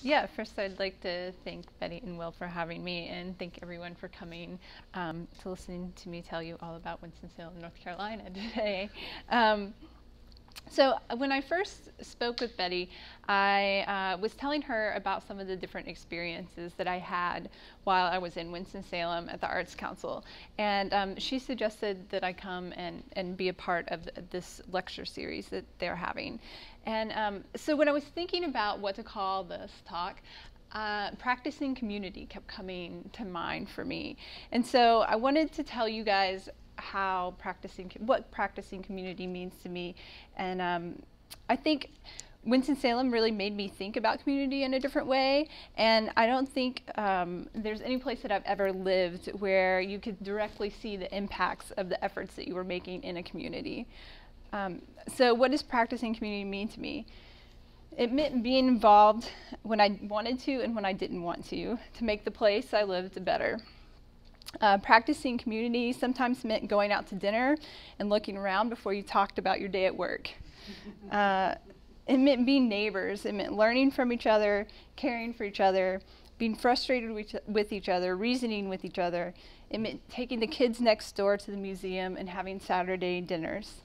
Yeah, first I'd like to thank Betty and Will for having me, and thank everyone for coming to listen to me tell you all about Winston-Salem, North Carolina today. So when I first spoke with Betty, I was telling her about some of the different experiences that I had while I was in Winston-Salem at the Arts Council. And she suggested that I come and be a part of this lecture series that they're having. And so when I was thinking about what to call this talk, practicing community kept coming to mind for me. And so I wanted to tell you guys what practicing community means to me. And I think Winston-Salem really made me think about community in a different way. And I don't think there's any place that I've ever lived where you could directly see the impacts of the efforts that you were making in a community. So what does practicing community mean to me? It meant being involved when I wanted to and when I didn't want to make the place I lived better. Practicing community sometimes meant going out to dinner and looking around before you talked about your day at work. It meant being neighbors. It meant learning from each other, caring for each other, being frustrated with each other, reasoning with each other. It meant taking the kids next door to the museum and having Saturday dinners.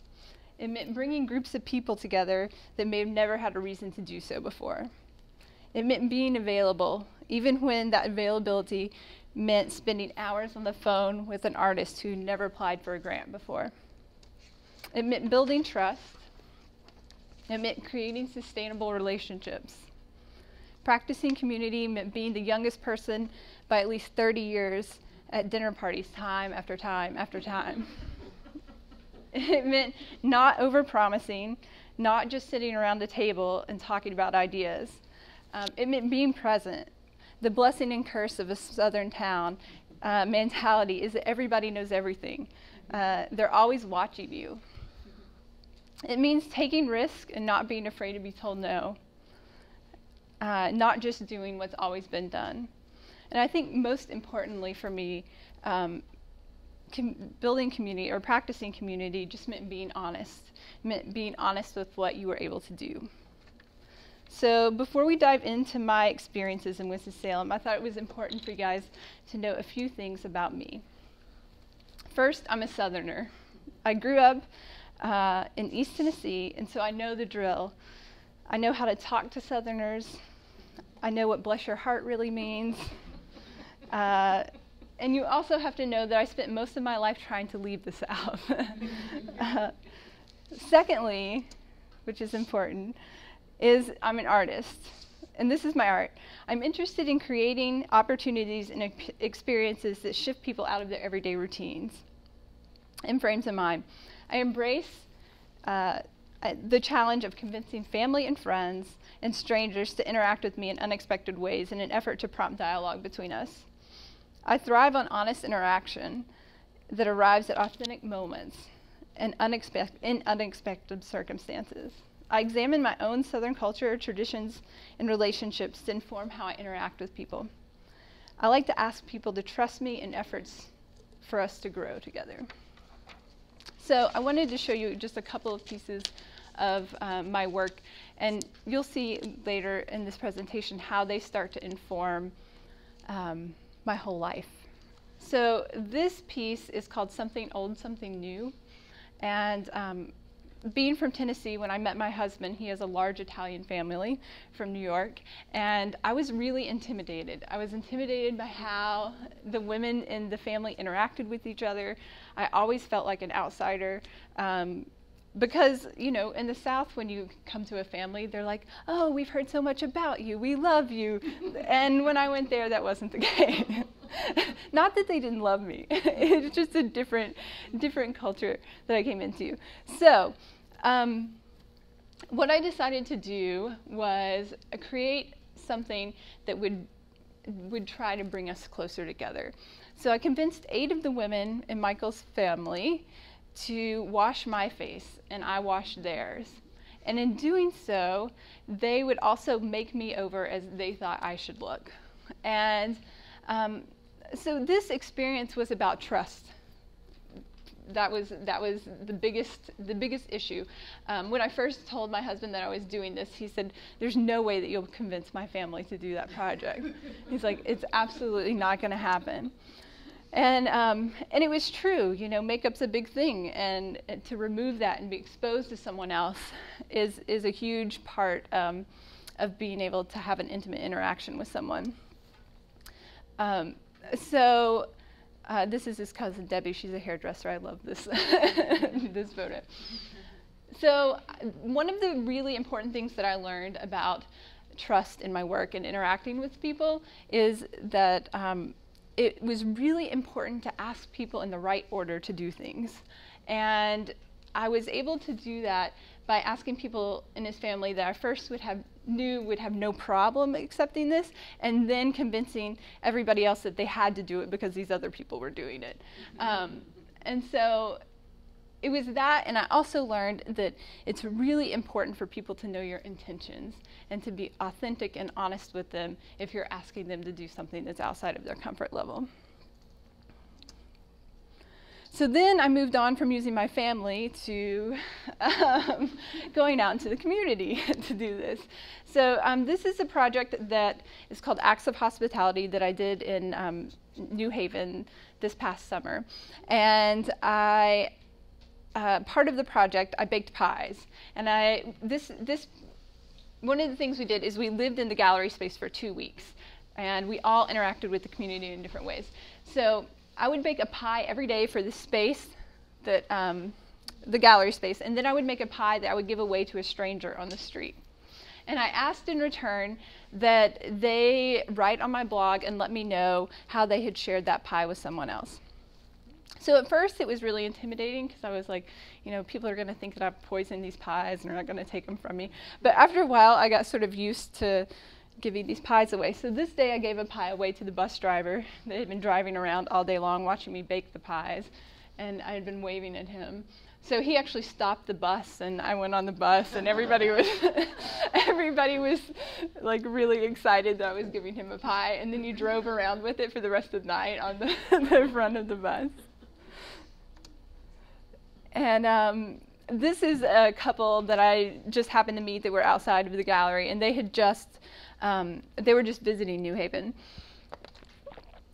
It meant bringing groups of people together that may have never had a reason to do so before. It meant being available, even when that availability meant spending hours on the phone with an artist who never applied for a grant before. It meant building trust. It meant creating sustainable relationships. Practicing community meant being the youngest person by at least 30 years at dinner parties time after time after time. It meant not over-promising, not just sitting around the table and talking about ideas. It meant being present. The blessing and curse of a southern town mentality is that everybody knows everything. They're always watching you. It means taking risks and not being afraid to be told no. Not just doing what's always been done. And I think most importantly for me, building community or practicing community just meant being honest. It meant being honest with what you were able to do. So before we dive into my experiences in Winston-Salem, I thought it was important for you guys to know a few things about me. First, I'm a Southerner. I grew up in East Tennessee, and so I know the drill. I know how to talk to Southerners. I know what bless your heart really means. And you also have to know that I spent most of my life trying to leave the South. Secondly, which is important, is I'm an artist, and this is my art. I'm interested in creating opportunities and experiences that shift people out of their everyday routines and frames of mind. I embrace the challenge of convincing family and friends and strangers to interact with me in unexpected ways in an effort to prompt dialogue between us. I thrive on honest interaction that arrives at authentic moments and in unexpected circumstances. I examine my own Southern culture, traditions, and relationships to inform how I interact with people. I like to ask people to trust me in efforts for us to grow together. So I wanted to show you just a couple of pieces of my work, and you'll see later in this presentation how they start to inform my whole life. So this piece is called Something Old, Something New. And being from Tennessee, when I met my husband, he has a large Italian family from New York, and I was really intimidated. I was intimidated by how the women in the family interacted with each other. I always felt like an outsider. Because, you know, in the South, when you come to a family, they're like, oh, we've heard so much about you, we love you. And when I went there, that wasn't the case. Not that they didn't love me. It's just a different culture that I came into. So what I decided to do was create something that would try to bring us closer together. So I convinced 8 of the women in Michael's family to wash my face, and I washed theirs. And in doing so, they would also make me over as they thought I should look. And so this experience was about trust. that was the biggest issue. When I first told my husband that I was doing this, he said, "There's no way that you'll convince my family to do that project." He's like, "It's absolutely not going to happen." And it was true. You know, makeup's a big thing, and to remove that and be exposed to someone else is a huge part of being able to have an intimate interaction with someone. This is his cousin Debbie. She's a hairdresser. I love this this photo. So one of the really important things that I learned about trust in my work and interacting with people is that it was really important to ask people in the right order to do things. And I was able to do that by asking people in his family that I first would have no problem accepting this, and then convincing everybody else that they had to do it because these other people were doing it. And so it was that, and I also learned that it's really important for people to know your intentions and to be authentic and honest with them if you're asking them to do something that's outside of their comfort level. So then I moved on from using my family to going out into the community to do this. So this is a project that is called Acts of Hospitality that I did in New Haven this past summer. And part of the project, I baked pies. And one of the things we did is we lived in the gallery space for 2 weeks. And we all interacted with the community in different ways. So I would bake a pie every day for the space, that the gallery space, and then I would make a pie that I would give away to a stranger on the street. And I asked in return that they write on my blog and let me know how they had shared that pie with someone else. So at first it was really intimidating because I was like, you know, people are going to think that I've poisoned these pies and they're not going to take them from me. But after a while I got sort of used to giving these pies away. So this day I gave a pie away to the bus driver that had been driving around all day long watching me bake the pies, and I had been waving at him. So he actually stopped the bus, and I went on the bus, and everybody was like really excited that I was giving him a pie, and then he drove around with it for the rest of the night on the front of the bus. And this is a couple that I just happened to meet that were outside of the gallery, and they had they were just visiting New Haven.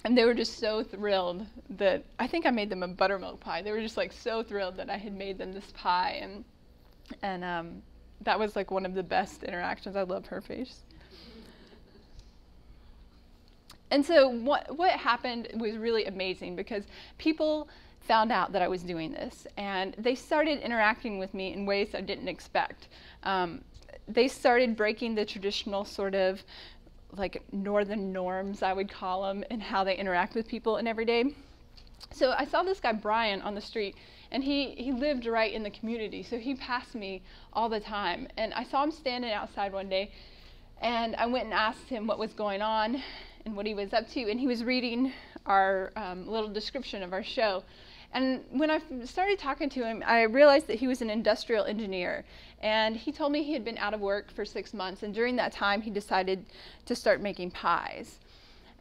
And they were just so thrilled that, I think I made them a buttermilk pie. They were just like so thrilled that I had made them this pie. And that was like one of the best interactions. I love her face. And so what happened was really amazing, because people found out that I was doing this, and they started interacting with me in ways I didn't expect. They started breaking the traditional sort of like northern norms, I would call them, in how they interact with people in every day. So I saw this guy Brian on the street, and he lived right in the community, so he passed me all the time. And I saw him standing outside one day, and I went and asked him what was going on and what he was up to, and he was reading our little description of our show. And when I started talking to him, I realized that he was an industrial engineer. And he told me he had been out of work for 6 months. And during that time, he decided to start making pies.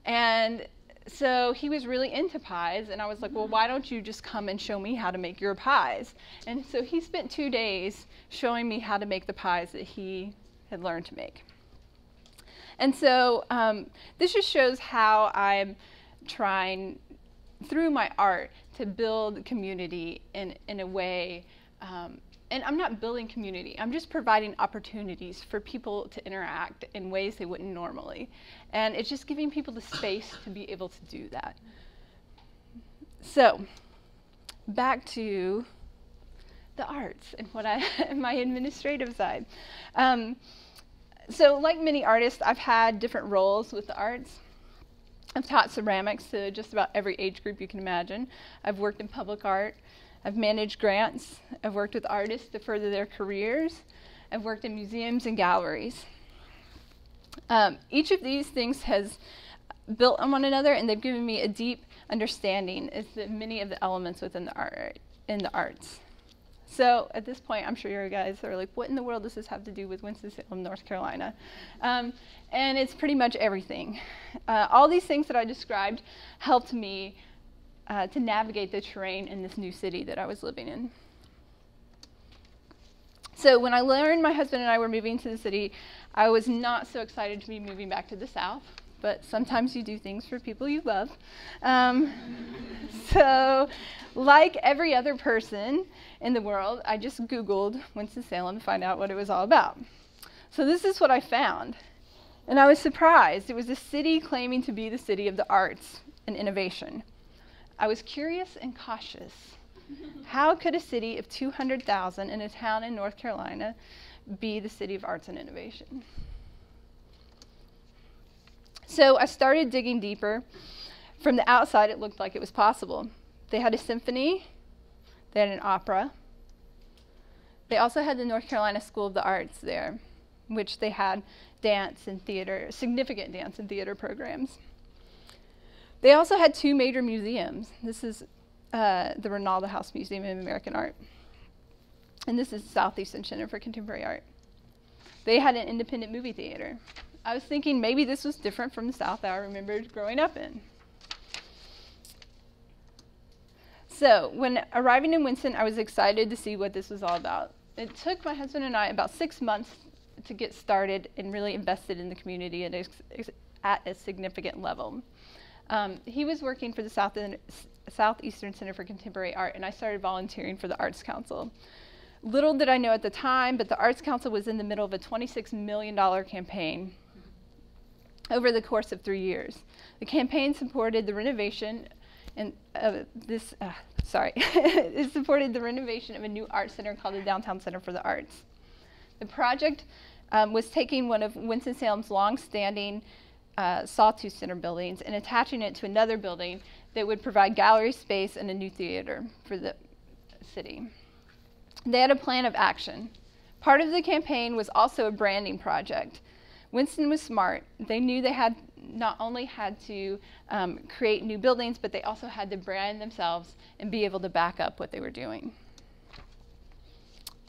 And so he was really into pies. And I was like, well, why don't you just come and show me how to make your pies? And so he spent 2 days showing me how to make the pies that he had learned to make. And so this just shows how I'm trying, through my art, to build community in a way, and I'm not building community, I'm just providing opportunities for people to interact in ways they wouldn't normally. And it's just giving people the space to be able to do that. So, back to the arts and my administrative side. So like many artists, I've had different roles with the arts. I've taught ceramics to just about every age group you can imagine. I've worked in public art. I've managed grants. I've worked with artists to further their careers. I've worked in museums and galleries. Each of these things has built on one another, and they've given me a deep understanding as to many of the elements within the arts. So at this point, I'm sure you guys are like, what in the world does this have to do with Winston-Salem, North Carolina? And it's pretty much everything. All these things that I described helped me to navigate the terrain in this new city that I was living in. So when I learned my husband and I were moving to the city, I was not so excited to be moving back to the South, but sometimes you do things for people you love. So like every other person in the world, I just Googled Winston-Salem to find out what it was all about. So this is what I found. And I was surprised. It was a city claiming to be the city of the arts and innovation. I was curious and cautious. How could a city of 200,000 in a town in North Carolina be the city of arts and innovation? So I started digging deeper. From the outside, it looked like it was possible. They had a symphony. They had an opera. They also had the North Carolina School of the Arts there, which they had dance and theater, significant dance and theater programs. They also had 2 major museums. This is the Reynolds House Museum of American Art. And this is Southeastern Center for Contemporary Art. They had an independent movie theater. I was thinking maybe this was different from the South that I remembered growing up in. So when arriving in Winston, I was excited to see what this was all about. It took my husband and I about 6 months to get started and really invested in the community at a significant level. He was working for the Southeastern Center for Contemporary Art, and I started volunteering for the Arts Council. Little did I know at the time, but the Arts Council was in the middle of a $26 million campaign over the course of 3 years. The campaign supported the renovation and it supported the renovation of a new art center called the Downtown Center for the Arts. The project was taking one of Winston-Salem's long-standing Sawtooth Center buildings and attaching it to another building that would provide gallery space and a new theater for the city. They had a plan of action. Part of the campaign was also a branding project. Winston was smart. They knew they had not only had to create new buildings, but they also had to brand themselves and be able to back up what they were doing.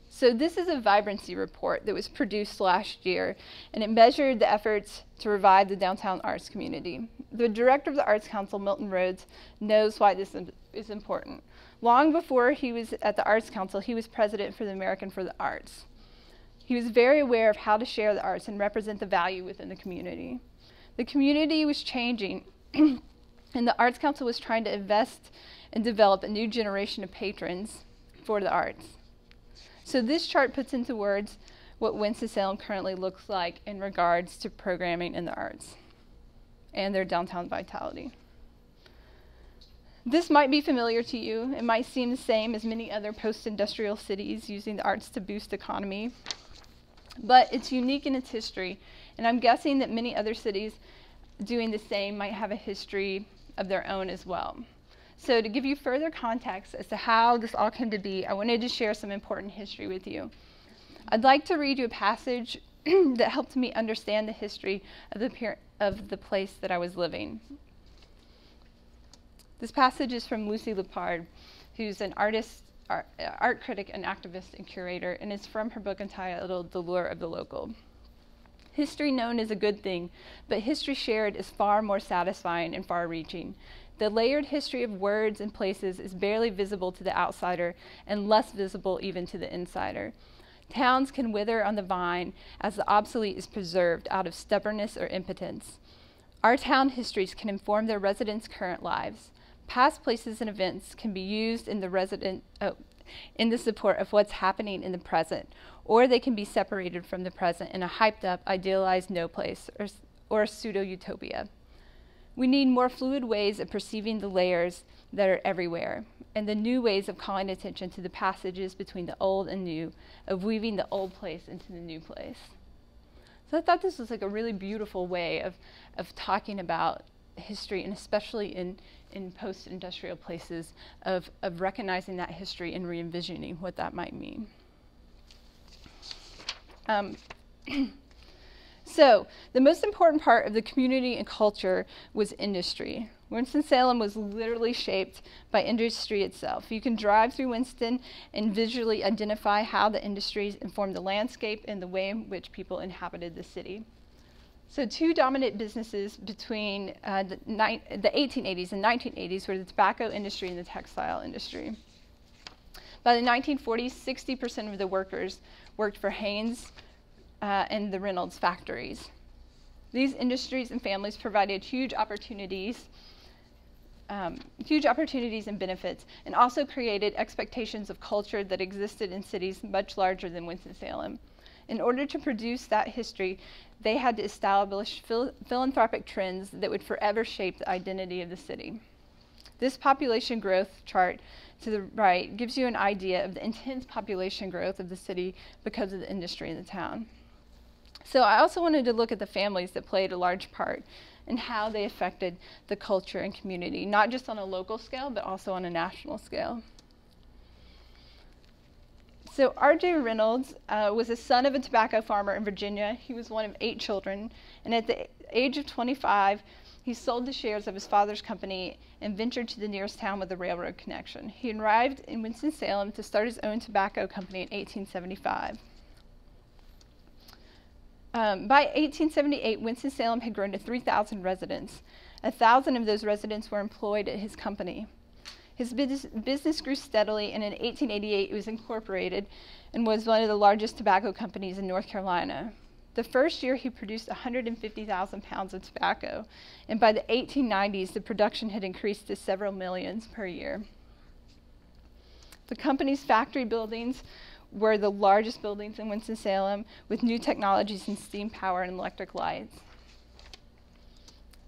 So this is a vibrancy report that was produced last year, and it measured the efforts to revive the downtown arts community. The director of the Arts Council, Milton Rhodes, knows why this is important. Long before he was at the Arts Council, he was president for the American for the Arts. He was very aware of how to share the arts and represent the value within the community. The community was changing, and the Arts Council was trying to invest and develop a new generation of patrons for the arts. So this chart puts into words what Winston-Salem currently looks like in regards to programming in the arts and their downtown vitality. This might be familiar to you. It might seem the same as many other post-industrial cities using the arts to boost economy, but it's unique in its history, and I'm guessing that many other cities doing the same might have a history of their own as well. So to give you further context as to how this all came to be, I wanted to share some important history with you. I'd like to read you a passage that helped me understand the history of the place that I was living. This passage is from Lucy Lepard, who's an artist, art critic and activist and curator, and it's from her book entitled The Lure of the Local. History known is a good thing, but history shared is far more satisfying and far-reaching. The layered history of words and places is barely visible to the outsider and less visible even to the insider. Towns can wither on the vine as the obsolete is preserved out of stubbornness or impotence. Our town histories can inform their residents' current lives. Past places and events can be used in the support of what's happening in the present, or they can be separated from the present in a hyped-up, idealized no place or a pseudo-utopia. We need more fluid ways of perceiving the layers that are everywhere, and the new ways of calling attention to the passages between the old and new, of weaving the old place into the new place. So I thought this was like a really beautiful way of talking about history, and especially in post-industrial places, of recognizing that history and re-envisioning what that might mean. So the most important part of the community and culture was industry. Winston-Salem was literally shaped by industry itself. You can drive through Winston and visually identify how the industries informed the landscape and the way in which people inhabited the city. So two dominant businesses between the 1880s and 1980s were the tobacco industry and the textile industry. By the 1940s, 60% of the workers worked for Haynes and the Reynolds factories. These industries and families provided huge opportunities and benefits, and also created expectations of culture that existed in cities much larger than Winston-Salem. In order to produce that history, they had to establish philanthropic trends that would forever shape the identity of the city. This population growth chart to the right gives you an idea of the intense population growth of the city because of the industry in the town. So I also wanted to look at the families that played a large part and how they affected the culture and community, not just on a local scale, but also on a national scale. So R.J. Reynolds was the son of a tobacco farmer in Virginia. He was one of 8 children, and at the age of 25, he sold the shares of his father's company and ventured to the nearest town with a railroad connection. He arrived in Winston-Salem to start his own tobacco company in 1875. By 1878, Winston-Salem had grown to 3,000 residents. 1,000 of those residents were employed at his company. His business grew steadily, and in 1888 it was incorporated and was one of the largest tobacco companies in North Carolina. The first year he produced 150,000 pounds of tobacco, and by the 1890s the production had increased to several millions per year. The company's factory buildings were the largest buildings in Winston-Salem, with new technologies in steam power and electric lights.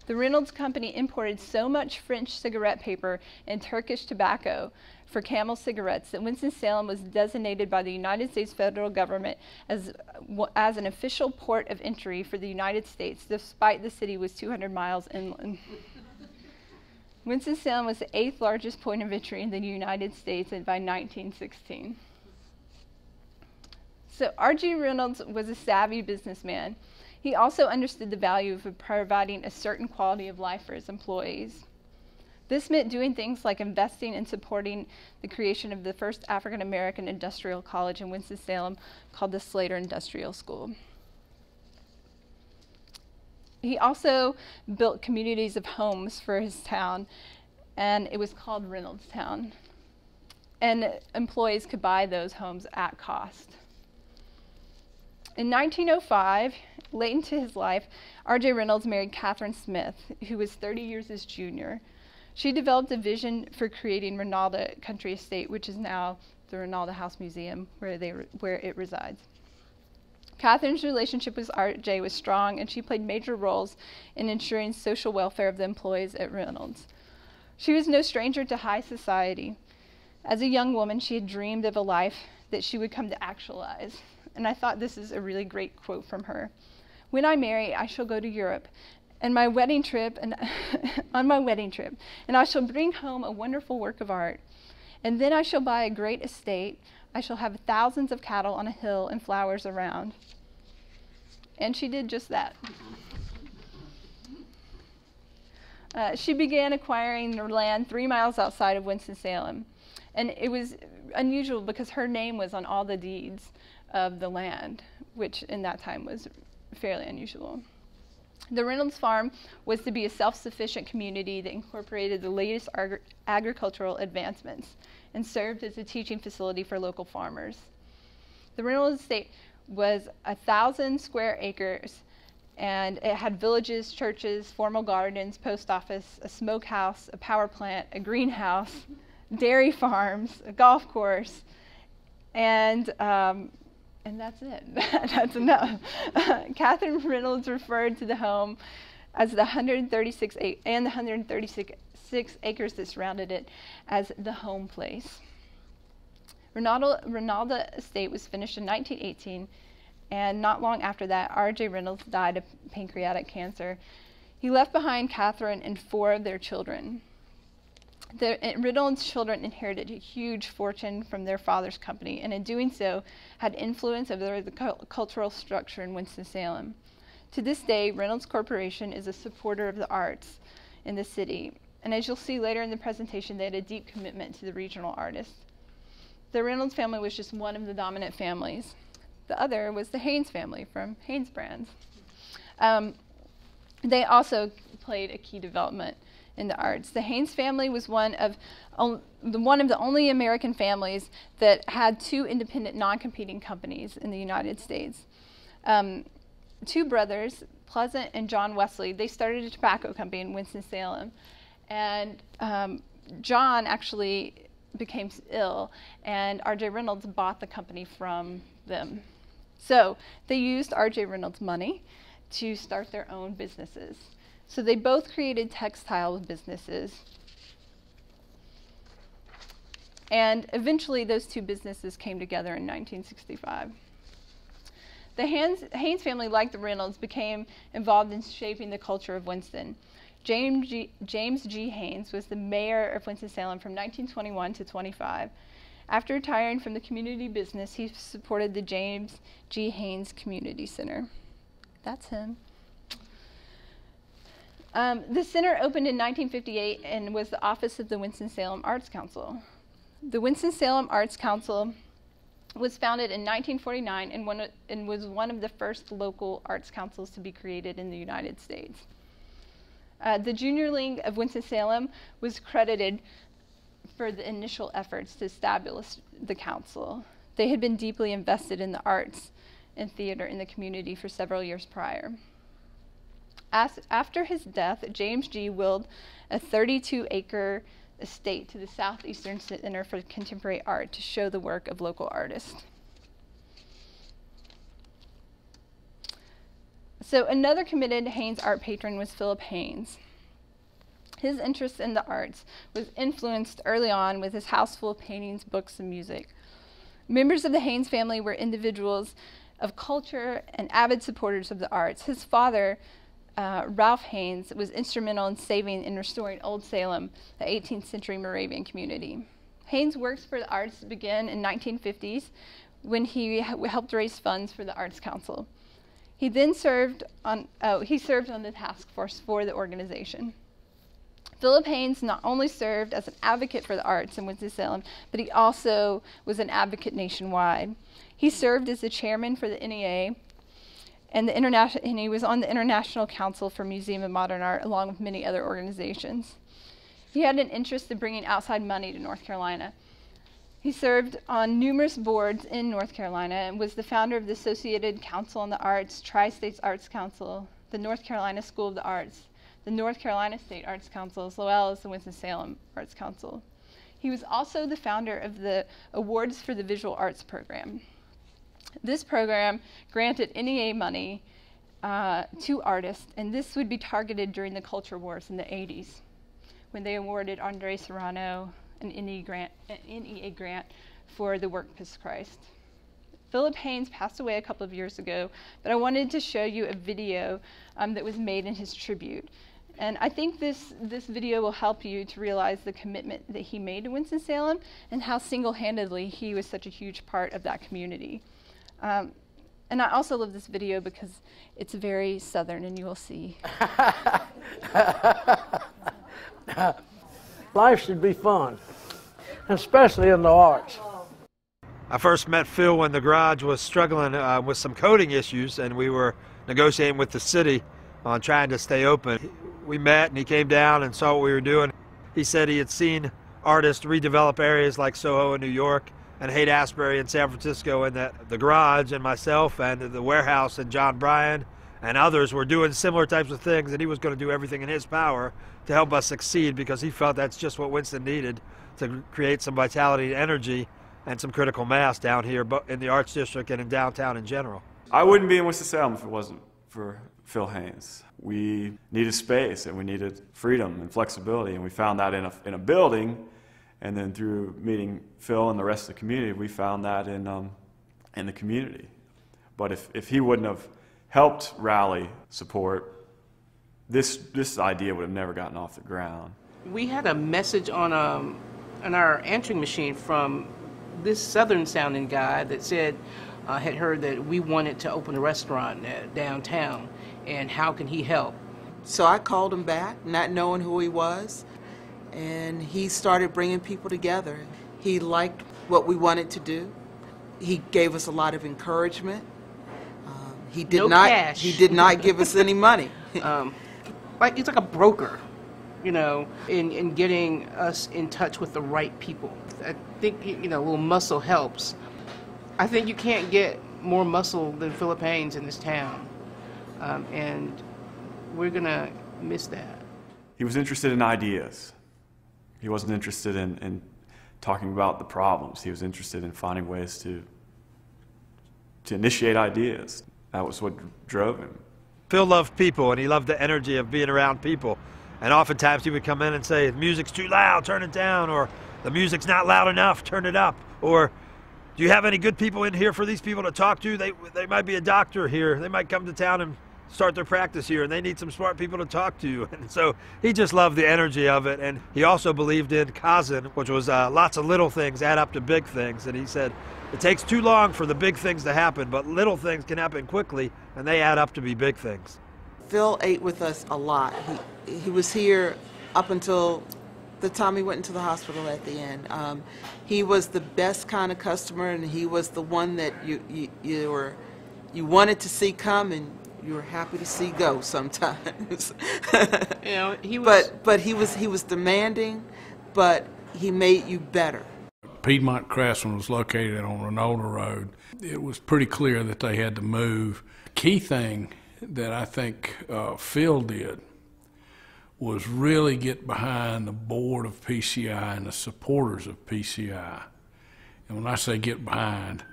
The Reynolds Company imported so much French cigarette paper and Turkish tobacco for Camel cigarettes that Winston-Salem was designated by the United States federal government as an official port of entry for the United States, despite the city was 200 miles inland. Winston-Salem was the 8th largest point of entry in the United States by 1916. So R.G. Reynolds was a savvy businessman. He also understood the value of providing a certain quality of life for his employees. This meant doing things like investing and supporting the creation of the first African-American industrial college in Winston-Salem called the Slater Industrial School. He also built communities of homes for his town, and it was called Reynolds Town. And employees could buy those homes at cost. In 1905, late into his life, R.J. Reynolds married Catherine Smith, who was 30 years his junior. She developed a vision for creating Rinalda Country Estate, which is now the Rinalda House Museum, where it resides. Catherine's relationship with R.J. was strong, and she played major roles in ensuring social welfare of the employees at Reynolds. She was no stranger to high society. As a young woman, she had dreamed of a life that she would come to actualize. And I thought this is a really great quote from her. "When I marry, I shall go to Europe and on my wedding trip, and I shall bring home a wonderful work of art. And then I shall buy a great estate. I shall have thousands of cattle on a hill and flowers around." And she did just that. She began acquiring the land 3 miles outside of Winston-Salem. And it was unusual because her name was on all the deeds of the land, which in that time was fairly unusual. The Reynolds Farm was to be a self-sufficient community that incorporated the latest agricultural advancements and served as a teaching facility for local farmers. The Reynolds estate was 1,000 square acres, and it had villages, churches, formal gardens, post office, a smokehouse, a power plant, a greenhouse, dairy farms, a golf course, and that's it. That's enough. Catherine Reynolds referred to the home as the 136 acres that surrounded it as the home place. Rinalda Estate was finished in 1918, and not long after that, R.J. Reynolds died of pancreatic cancer. He left behind Catherine and 4 of their children. The Reynolds children inherited a huge fortune from their father's company, and in doing so, had influence over the cultural structure in Winston-Salem. To this day, Reynolds Corporation is a supporter of the arts in the city, and as you'll see later in the presentation, they had a deep commitment to the regional artists. The Reynolds family was just one of the dominant families. The other was the Haynes family from Haynes Brands. They also played a key development in the arts. The Haynes family was one of the only American families that had two independent, non-competing companies in the United States. Two brothers, Pleasant and John Wesley, they started a tobacco company in Winston-Salem. And John actually became ill, and R.J. Reynolds bought the company from them. So they used R.J. Reynolds' money to start their own businesses. So they both created textile businesses. And eventually those two businesses came together in 1965. The Haynes family, like the Reynolds, became involved in shaping the culture of Winston. James G. Haynes was the mayor of Winston-Salem from 1921 to 25. After retiring from the community business, he supported the James G. Haynes Community Center. That's him. The center opened in 1958 and was the office of the Winston-Salem Arts Council. The Winston-Salem Arts Council was founded in 1949 and was one of the first local arts councils to be created in the United States. The Junior League of Winston-Salem was credited for the initial efforts to establish the council. They had been deeply invested in the arts and theater in the community for several years prior. After his death, James G. willed a 32-acre estate to the Southeastern Center for Contemporary Art to show the work of local artists. So another committed Haynes art patron was Philip Haynes. His interest in the arts was influenced early on with his house full of paintings, books, and music. Members of the Haynes family were individuals of culture and avid supporters of the arts. His father, Ralph Haynes, was instrumental in saving and restoring Old Salem, the 18th century Moravian community. Haynes' works for the arts began in 1950s when he helped raise funds for the Arts Council. He then served on the task force for the organization. Philip Haynes not only served as an advocate for the arts in Winston-Salem, but he also was an advocate nationwide. He served as the chairman for the NEA, and he was on the International Council for Museum of Modern Art, along with many other organizations. He had an interest in bringing outside money to North Carolina. He served on numerous boards in North Carolina and was the founder of the Associated Council on the Arts, Tri-States Arts Council, the North Carolina School of the Arts, the North Carolina State Arts Council, as well as the Winston-Salem Arts Council. He was also the founder of the Awards for the Visual Arts program. This program granted NEA money to artists, and this would be targeted during the culture wars in the 80s, when they awarded Andre Serrano an NEA grant for the work Piss Christ. Philip Haynes passed away a couple of years ago, but I wanted to show you a video that was made in his tribute. And I think this video will help you to realize the commitment that he made to Winston-Salem and how single-handedly he was such a huge part of that community. And I also love this video because it's very Southern, and you will see. Life should be fun, especially in the arts. I first met Phil when the garage was struggling with some coding issues, and we were negotiating with the city on trying to stay open. We met and he came down and saw what we were doing. He said he had seen artists redevelop areas like Soho in New York and Haight-Ashbury in San Francisco, and that the garage and myself and the warehouse and John Bryan and others were doing similar types of things, and he was going to do everything in his power to help us succeed because he felt that's just what Winston needed to create some vitality and energy and some critical mass down here in the Arts District and in downtown in general. I wouldn't be in Winston-Salem if it wasn't for Phil Haynes. We needed space and we needed freedom and flexibility, and we found that in a building, and then through meeting Phil and the rest of the community, we found that in the community. But if he wouldn't have helped rally support, this idea would have never gotten off the ground. We had a message on our answering machine from this southern-sounding guy that said, had heard that we wanted to open a restaurant downtown, and how can he help? So I called him back, not knowing who he was, and he started bringing people together. He liked what we wanted to do. He gave us a lot of encouragement. He did not give us any money. he's like a broker, you know, in getting us in touch with the right people. I think, you know, a little muscle helps. I think you can't get more muscle than Philip Haynes in this town, and we're gonna miss that. He was interested in ideas. He wasn't interested in talking about the problems. He was interested in finding ways to initiate ideas. That was what drove him. Phil loved people, and he loved the energy of being around people. And oftentimes he would come in and say, the music's too loud, turn it down, or the music's not loud enough, turn it up. Or, do you have any good people in here for these people to talk to? They might be a doctor here. They might come to town and start their practice here, and they need some smart people to talk to. And so he just loved the energy of it. And he also believed in Kaizen, which was lots of little things add up to big things. And he said, it takes too long for the big things to happen, but little things can happen quickly, and they add up to be big things. Phil ate with us a lot. He was here up until the time he went into the hospital at the end. He was the best kind of customer, and he was the one that you wanted to see come, and you were happy to see go sometimes. You know, he was. But he was demanding, but he made you better. Piedmont Craftsman was located on Reynolds Road. It was pretty clear that they had to move. The key thing that I think Phil did was really get behind the board of PCI and the supporters of PCI. And when I say get behind,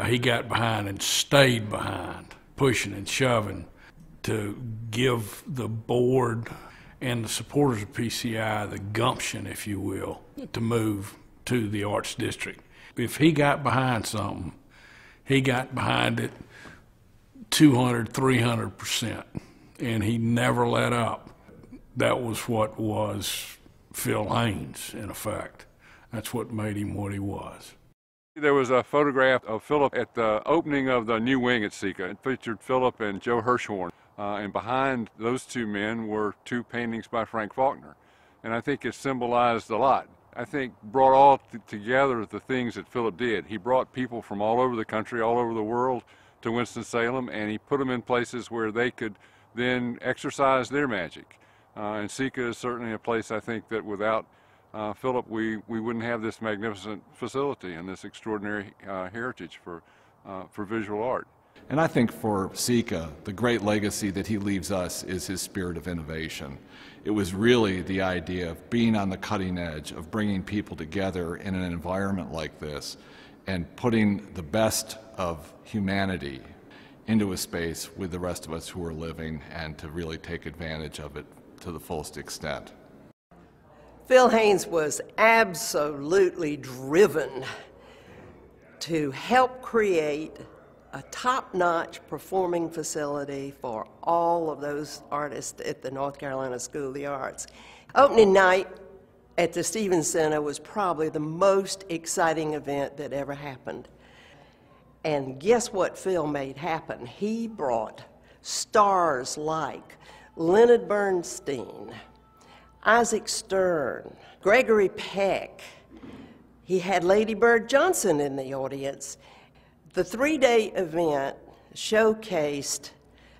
he got behind and stayed behind, pushing and shoving to give the board and the supporters of PCI the gumption, if you will, to move to the Arts District. If he got behind something, he got behind it 200, 300%, and he never let up. That was what was Phil Haynes, in effect. That's what made him what he was. There was a photograph of Philip at the opening of the new wing at Sika. It featured Philip and Joe Hirschhorn, and behind those two men were two paintings by Frank Faulkner. And I think it symbolized a lot. I think brought all together the things that Philip did. He brought people from all over the country, all over the world to Winston-Salem, and he put them in places where they could then exercise their magic. And Sika is certainly a place, I think, that without Philip, we wouldn't have this magnificent facility and this extraordinary heritage for visual art. And I think for Sika, the great legacy that he leaves us is his spirit of innovation. It was really the idea of being on the cutting edge, of bringing people together in an environment like this and putting the best of humanity into a space with the rest of us who are living, and to really take advantage of it to the fullest extent. Phil Haynes was absolutely driven to help create a top-notch performing facility for all of those artists at the North Carolina School of the Arts. Opening night at the Stevens Center was probably the most exciting event that ever happened. And guess what Phil made happen? He brought stars like Leonard Bernstein, Isaac Stern, Gregory Peck. He had Lady Bird Johnson in the audience. The three-day event showcased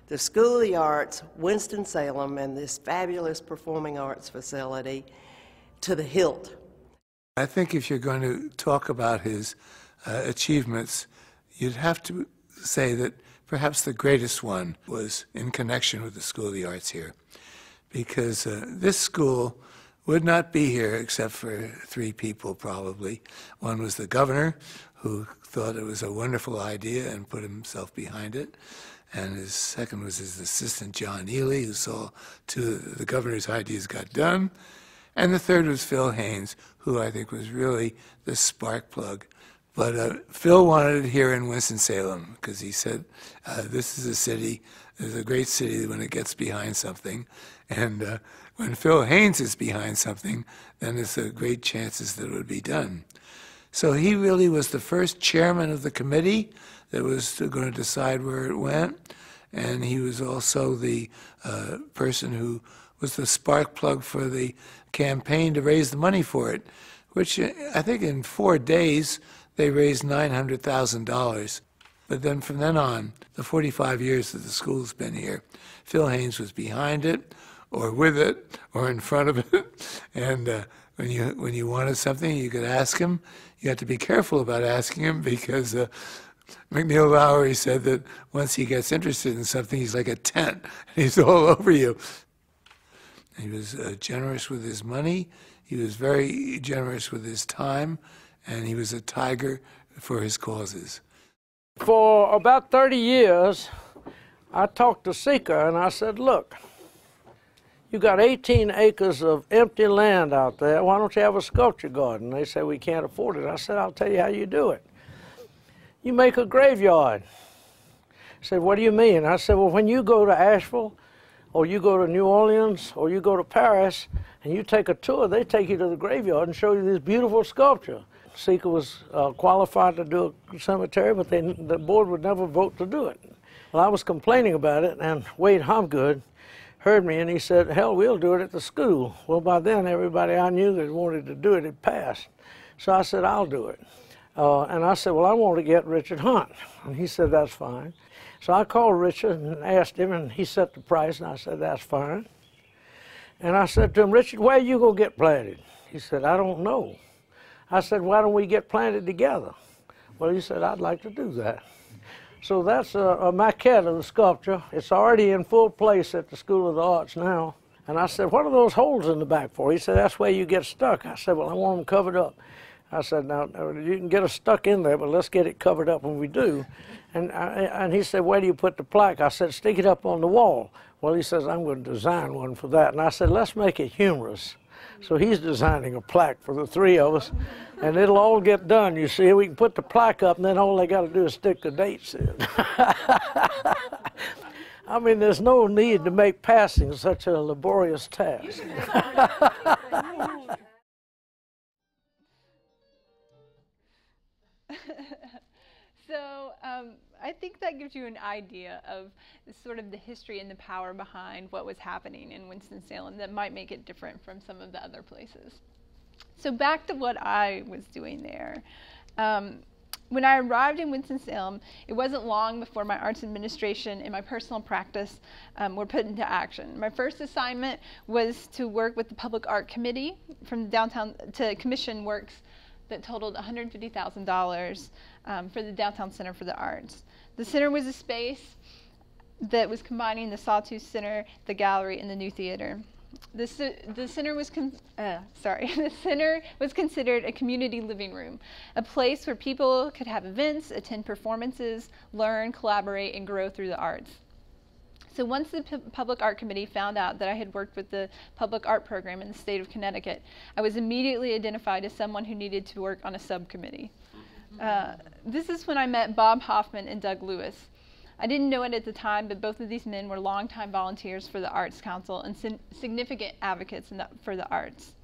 the School of the Arts, Winston-Salem, and this fabulous performing arts facility to the hilt. I think if you're going to talk about his achievements, you'd have to say that perhaps the greatest one was in connection with the School of the Arts here, because this school would not be here except for three people probably. One was the governor, who thought it was a wonderful idea and put himself behind it. And his second was his assistant, John Ely, who saw the governor's ideas got done. And the third was Phil Haynes, who I think was really the spark plug. But Phil wanted it here in Winston-Salem, because he said, this is a city, it's a great city when it gets behind something. And when Phil Haynes is behind something, then there's a great chances that it would be done. So he really was the first chairman of the committee that was going to decide where it went. And he was also the person who was the spark plug for the campaign to raise the money for it, which I think in 4 days they raised $900,000. But then from then on, the 45 years that the school's been here, Phil Haynes was behind it, or with it or in front of it. And when you wanted something, you could ask him. You had to be careful about asking him because McNeil Lowery said that once he gets interested in something, he's like a tent. He's all over you. He was generous with his money. He was very generous with his time, and he was a tiger for his causes. For about 30 years, I talked to Seeker, and I said, look, you got 18 acres of empty land out there. Why don't you have a sculpture garden? They said, we can't afford it. I said, I'll tell you how you do it. You make a graveyard. He said, what do you mean? I said, well, when you go to Asheville, or you go to New Orleans, or you go to Paris, and you take a tour, they take you to the graveyard and show you this beautiful sculpture. Seeker was qualified to do a cemetery, but the board would never vote to do it. Well, I was complaining about it, and Wade Humgood heard me, and he said, hell, we'll do it at the school. Well, by then, everybody I knew that wanted to do it had passed. So I said, I'll do it. And I said, well, I want to get Richard Hunt. And he said, that's fine. So I called Richard and asked him, and he set the price, and I said, that's fine. And I said to him, Richard, where are you going to get planted? He said, I don't know. I said, why don't we get planted together? Well, he said, I'd like to do that. So that's a maquette of the sculpture. It's already in full place at the School of the Arts now. And I said, what are those holes in the back for? He said, that's where you get stuck. I said, well, I want them covered up. I said, now, you can get us stuck in there, but let's get it covered up when we do. And he said, where do you put the plaque? I said, stick it up on the wall. Well, he says, I'm going to design one for that. And I said, let's make it humorous. So he's designing a plaque for the three of us, and it'll all get done, you see. We can put the plaque up, and then all they got to do is stick the dates in. I mean, there's no need to make passing such a laborious task. So I think that gives you an idea of sort of the history and the power behind what was happening in Winston-Salem that might make it different from some of the other places. So back to what I was doing there. When I arrived in Winston-Salem, it wasn't long before my arts administration and my personal practice were put into action. My first assignment was to work with the Public Art Committee from the downtown to commission works that totaled $150,000 for the Downtown Center for the Arts. The center was a space that was combining the Sawtooth Center, the gallery, and the new theater. The center was considered a community living room, a place where people could have events, attend performances, learn, collaborate, and grow through the arts. So once the Public Art Committee found out that I had worked with the Public Art Program in the state of Connecticut, I was immediately identified as someone who needed to work on a subcommittee. This is when I met Bob Hoffman and Doug Lewis. I didn't know it at the time, but both of these men were longtime volunteers for the Arts Council and significant advocates for the arts.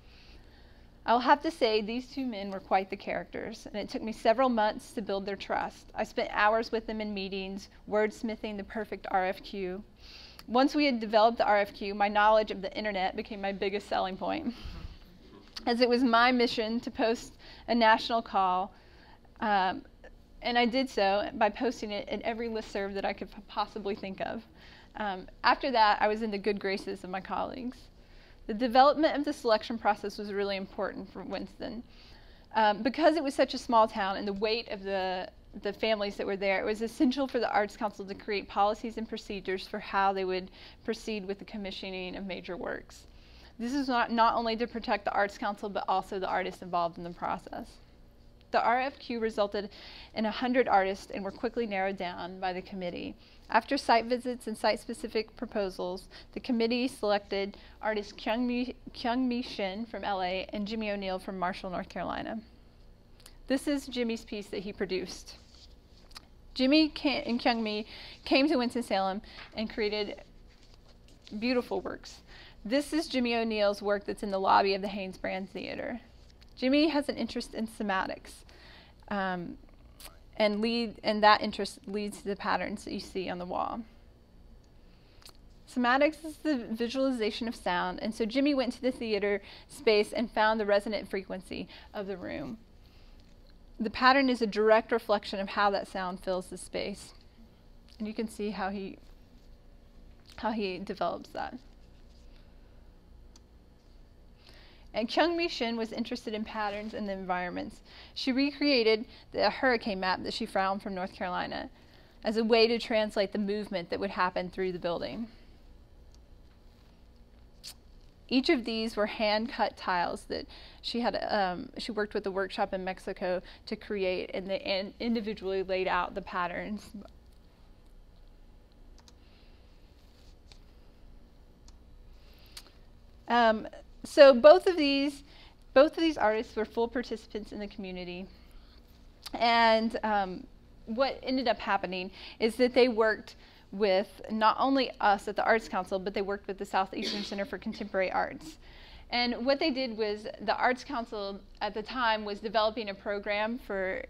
I'll have to say these two men were quite the characters, and it took me several months to build their trust. I spent hours with them in meetings, wordsmithing the perfect RFQ. Once we had developed the RFQ, my knowledge of the internet became my biggest selling point, as it was my mission to post a national call, and I did so by posting it in every listserv that I could possibly think of. After that, I was in the good graces of my colleagues. The development of the selection process was really important for Winston. Because it was such a small town and the weight of the families that were there, it was essential for the Arts Council to create policies and procedures for how they would proceed with the commissioning of major works. This is not only to protect the Arts Council, but also the artists involved in the process. The RFQ resulted in 100 artists and were quickly narrowed down by the committee. After site visits and site-specific proposals, the committee selected artist Kyung-Mi Shin from LA and Jimmy O'Neill from Marshall, North Carolina. This is Jimmy's piece that he produced. Jimmy and Kyung-Mi came to Winston-Salem and created beautiful works. This is Jimmy O'Neill's work that's in the lobby of the Haynes Brand Theater. Jimmy has an interest in somatics, and that interest leads to the patterns that you see on the wall. Somatics is the visualization of sound, and so Jimmy went to the theater space and found the resonant frequency of the room. The pattern is a direct reflection of how that sound fills the space, and you can see how he develops that. And Kyung-Mi Shin was interested in patterns and the environments. She recreated the hurricane map that she found from North Carolina as a way to translate the movement that would happen through the building. Each of these were hand-cut tiles that she had. She worked with a workshop in Mexico to create, and they individually laid out the patterns. So both of these artists were full participants in the community, and what ended up happening is that they worked with not only us at the Arts Council, but they worked with the Southeastern Center for Contemporary Arts. And what they did was, the Arts Council at the time was developing a program for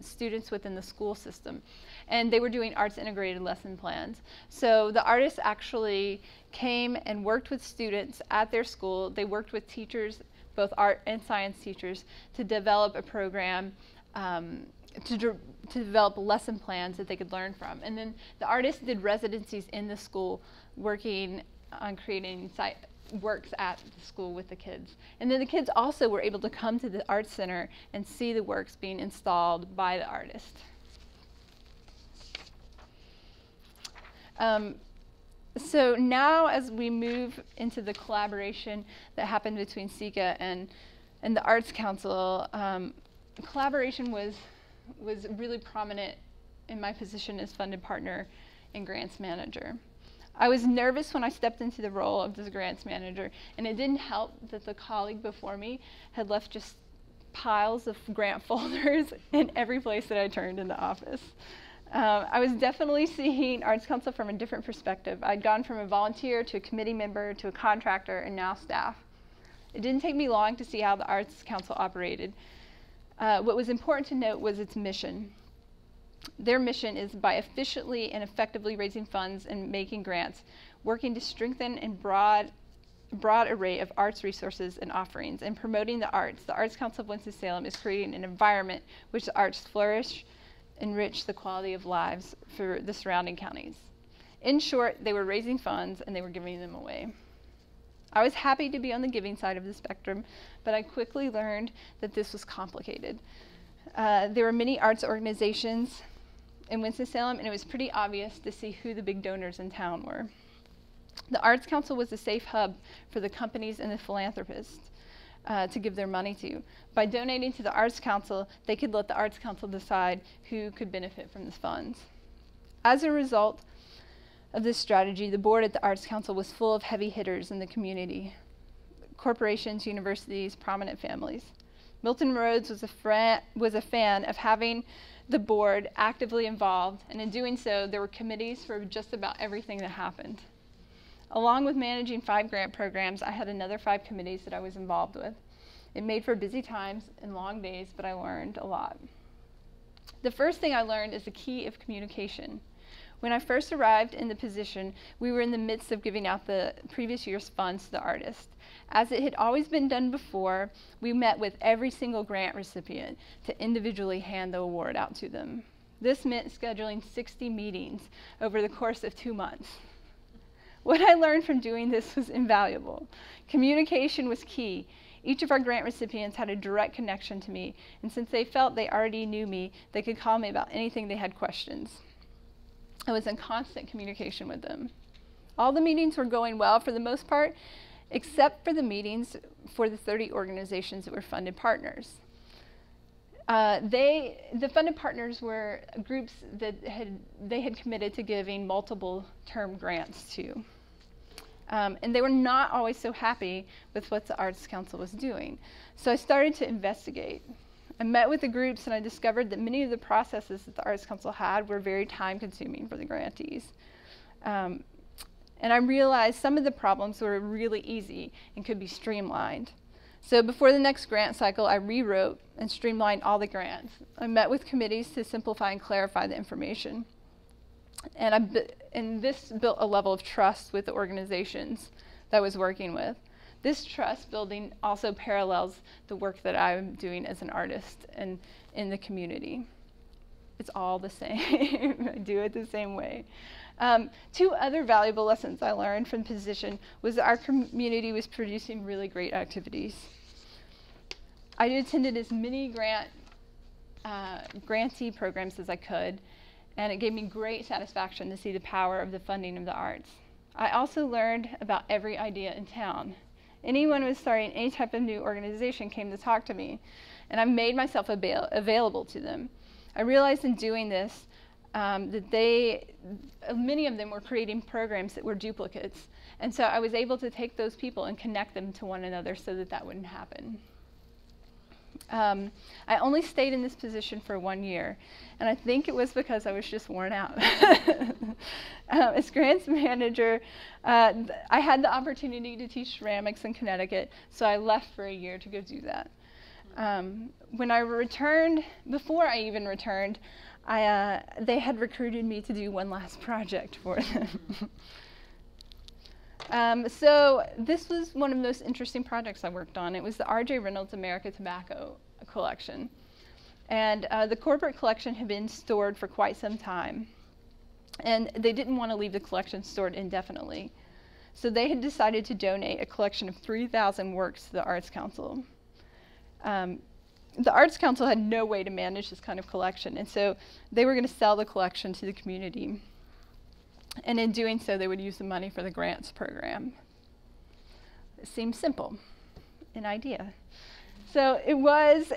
students within the school system. And they were doing arts integrated lesson plans. So the artists actually came and worked with students at their school. They worked with teachers, both art and science teachers, to develop a program to develop lesson plans that they could learn from. And then the artists did residencies in the school, working on creating works at the school with the kids. And then the kids also were able to come to the Arts Center and see the works being installed by the artist. So now, as we move into the collaboration that happened between SECA and the Arts Council, collaboration was really prominent in my position as funded partner and grants manager. I was nervous when I stepped into the role of this grants manager, and it didn't help that the colleague before me had left just piles of grant folders in every place that I turned in the office. I was definitely seeing Arts Council from a different perspective. I'd gone from a volunteer to a committee member to a contractor and now staff. It didn't take me long to see how the Arts Council operated. What was important to note was its mission. Their mission is by efficiently and effectively raising funds and making grants, working to strengthen a broad array of arts resources and offerings, and promoting the arts. The Arts Council of Winston-Salem is creating an environment which the arts flourish, enrich the quality of lives for the surrounding counties. In short, they were raising funds and they were giving them away. I was happy to be on the giving side of the spectrum, but I quickly learned that this was complicated. There were many arts organizations in Winston-Salem, and it was pretty obvious to see who the big donors in town were. The Arts Council was a safe hub for the companies and the philanthropists to give their money to. By donating to the Arts Council, they could let the Arts Council decide who could benefit from the funds. As a result of this strategy, the board at the Arts Council was full of heavy hitters in the community: corporations, universities, prominent families. Milton Rhodes was a fan of having the board actively involved, and in doing so, there were committees for just about everything that happened. Along with managing 5 grant programs, I had another 5 committees that I was involved with. It made for busy times and long days, but I learned a lot. The first thing I learned is the key of communication. When I first arrived in the position, we were in the midst of giving out the previous year's funds to the artist. As it had always been done before, we met with every single grant recipient to individually hand the award out to them. This meant scheduling 60 meetings over the course of 2 months. What I learned from doing this was invaluable. Communication was key. Each of our grant recipients had a direct connection to me, and since they felt they already knew me, they could call me about anything they had questions. I was in constant communication with them. All the meetings were going well for the most part, except for the meetings for the 30 organizations that were funded partners. The funded partners were groups that they had committed to giving multiple term grants to. And they were not always so happy with what the Arts Council was doing. So I started to investigate. I met with the groups and I discovered that many of the processes that the Arts Council had were very time-consuming for the grantees. And I realized some of the problems were really easy and could be streamlined. So before the next grant cycle, I rewrote and streamlined all the grants. I met with committees to simplify and clarify the information. And this built a level of trust with the organizations that I was working with. This trust building also parallels the work that I'm doing as an artist and in the community. It's all the same. I do it the same way. 2 other valuable lessons I learned from the position was that our community was producing really great activities. I attended as many grantee programs as I could, and it gave me great satisfaction to see the power of the funding of the arts. I also learned about every idea in town. Anyone who was starting any type of new organization came to talk to me, and I made myself available to them. I realized in doing this that many of them were creating programs that were duplicates, and so I was able to take those people and connect them to one another so that that wouldn't happen. I only stayed in this position for 1 year, and I think it was because I was just worn out. As grants manager, I had the opportunity to teach ceramics in Connecticut, so I left for a year to go do that. When I returned, before I even returned, they had recruited me to do one last project for them. So this was one of the most interesting projects I worked on. It was the R.J. Reynolds America Tobacco Collection. And the corporate collection had been stored for quite some time. And they didn't want to leave the collection stored indefinitely. So they had decided to donate a collection of 3,000 works to the Arts Council. The Arts Council had no way to manage this kind of collection, and so they were going to sell the collection to the community. And in doing so, they would use the money for the grants program. It seems simple, an idea. So it was,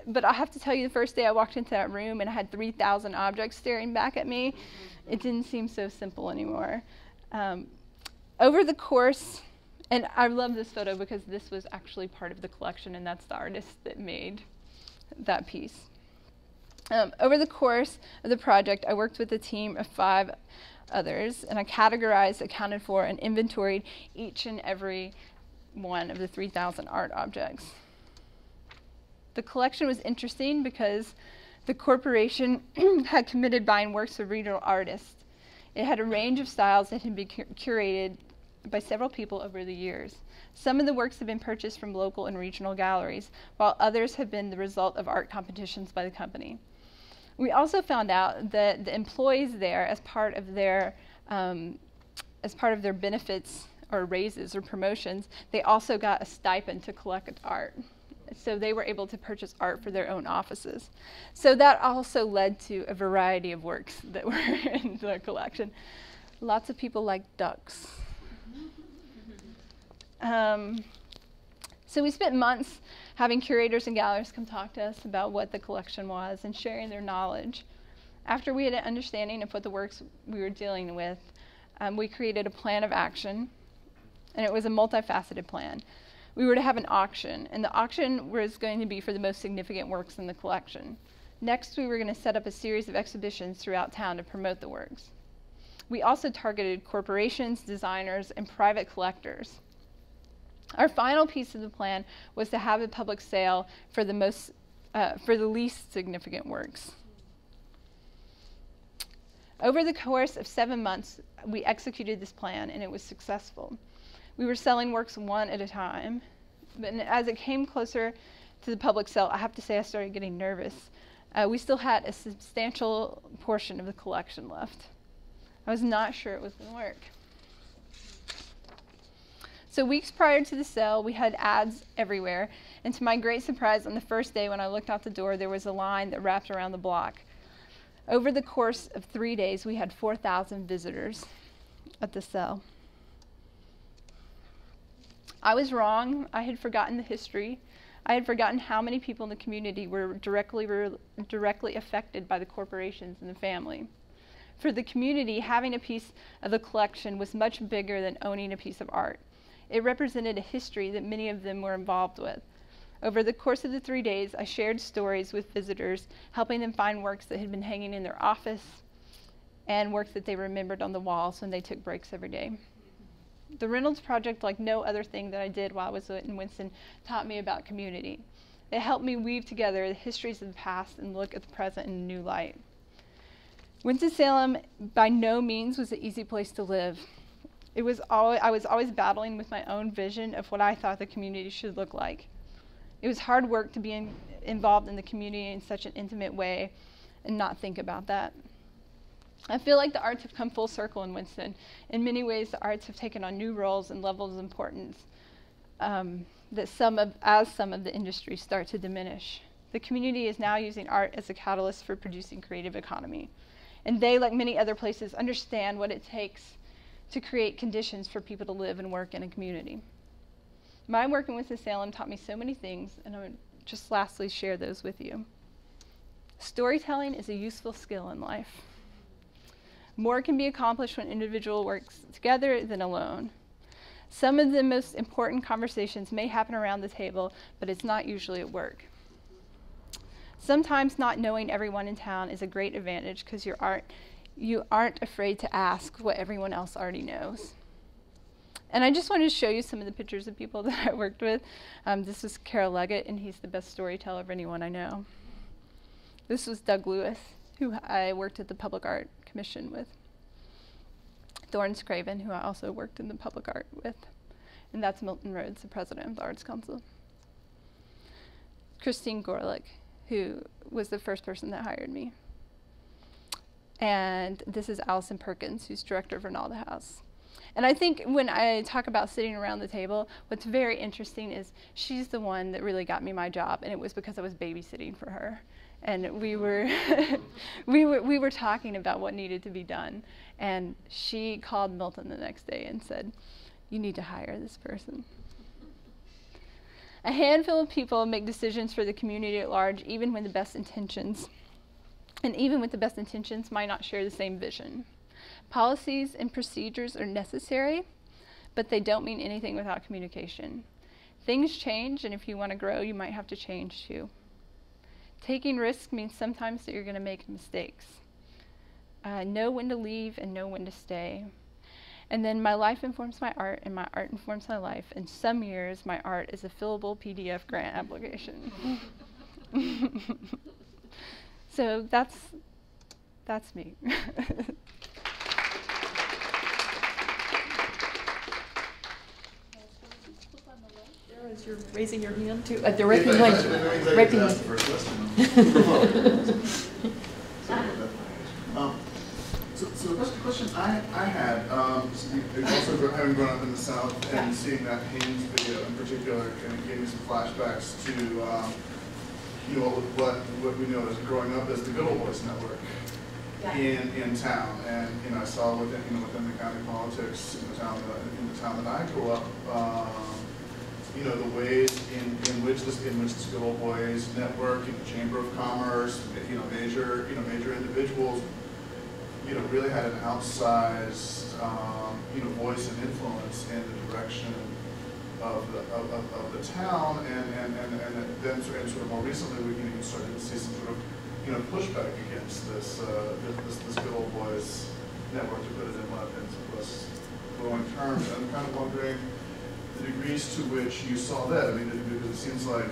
but I have to tell you, the first day I walked into that room and I had 3,000 objects staring back at me, it didn't seem so simple anymore. Over the course, and I love this photo because this was actually part of the collection, and that's the artist that made that piece. Over the course of the project, I worked with a team of 5 others, and I categorized, accounted for, and inventoried each and every one of the 3,000 art objects. The collection was interesting because the corporation had committed buying works of regional artists. It had a range of styles that had been curated by several people over the years. Some of the works have been purchased from local and regional galleries, while others have been the result of art competitions by the company. We also found out that the employees there, as part of their benefits or raises or promotions, they also got a stipend to collect art. So they were able to purchase art for their own offices. So that also led to a variety of works that were in the collection. Lots of people like ducks. So we spent months having curators and galleries come talk to us about what the collection was and sharing their knowledge. After we had an understanding of what the works we were dealing with, we created a plan of action, and it was a multifaceted plan. We were to have an auction, and the auction was going to be for the most significant works in the collection. Next, we were going to set up a series of exhibitions throughout town to promote the works. We also targeted corporations, designers, and private collectors. Our final piece of the plan was to have a public sale for the least significant works. Over the course of 7 months, we executed this plan, and it was successful. We were selling works one at a time, but as it came closer to the public sale, I have to say I started getting nervous. We still had a substantial portion of the collection left. I was not sure it was going to work. So weeks prior to the sale, we had ads everywhere, and to my great surprise, on the first day when I looked out the door, there was a line that wrapped around the block. Over the course of 3 days, we had 4,000 visitors at the sale. I was wrong. I had forgotten the history. I had forgotten how many people in the community were directly affected by the corporations and the family. For the community, having a piece of the collection was much bigger than owning a piece of art. It represented a history that many of them were involved with. Over the course of the 3 days, I shared stories with visitors, helping them find works that had been hanging in their office and works that they remembered on the walls when they took breaks every day. The Reynolds Project, like no other thing that I did while I was in Winston, taught me about community. It helped me weave together the histories of the past and look at the present in a new light. Winston-Salem by no means was an easy place to live. I was always battling with my own vision of what I thought the community should look like. It was hard work to be involved in the community in such an intimate way and not think about that. I feel like the arts have come full circle in Winston. In many ways, the arts have taken on new roles and levels of importance. as some of the industries start to diminish. The community is now using art as a catalyst for producing creative economy. And they, like many other places, understand what it takes to create conditions for people to live and work in a community. My work in Winston-Salem taught me so many things, and I would just lastly share those with you. Storytelling is a useful skill in life. More can be accomplished when individual works together than alone. Some of the most important conversations may happen around the table, but it's not usually at work. Sometimes not knowing everyone in town is a great advantage because you aren't afraid to ask what everyone else already knows. And I just wanted to show you some of the pictures of people that I worked with. This was Carol Leggett, and he's the best storyteller of anyone I know. This was Doug Lewis, who I worked at the Public Art Commission with. Thorne Craven, who I also worked in the public art with. And that's Milton Rhodes, the president of the Arts Council. Christine Gorlick, who was the first person that hired me. And this is Allison Perkins, who's director of Ronaldo House. And I think when I talk about sitting around the table, what's very interesting is she's the one that really got me my job, and it was because I was babysitting for her. And we were, we were talking about what needed to be done. And she called Milton the next day and said, "You need to hire this person." A handful of people make decisions for the community at large, even when the best intentions, and even with the best intentions, might not share the same vision. Policies and procedures are necessary, but they don't mean anything without communication. Things change, and if you want to grow, you might have to change too. Taking risks means sometimes that you're going to make mistakes. Know when to leave and know when to stay. And then my life informs my art, and my art informs my life. And some years, my art is a fillable PDF grant application. So that's me. As you're raising your hand to directly right behind So the question I had, also having grown up in the South and seeing that Haynes video in particular, kind of gave me some flashbacks to you know, what we know as growing up as the Good Old Boys Network in town, and you know, I saw within the county politics in the town that I grew up. You know, the ways in which this Good Old Boys Network, the Chamber of Commerce, major individuals, really had an outsized, voice and influence in the direction of the town, and then sort of more recently, you started to see some sort of, pushback against this Good Old Boys Network, to put it in less glowing terms. I'm kind of wondering the degrees to which you saw that. I mean, because it seems like,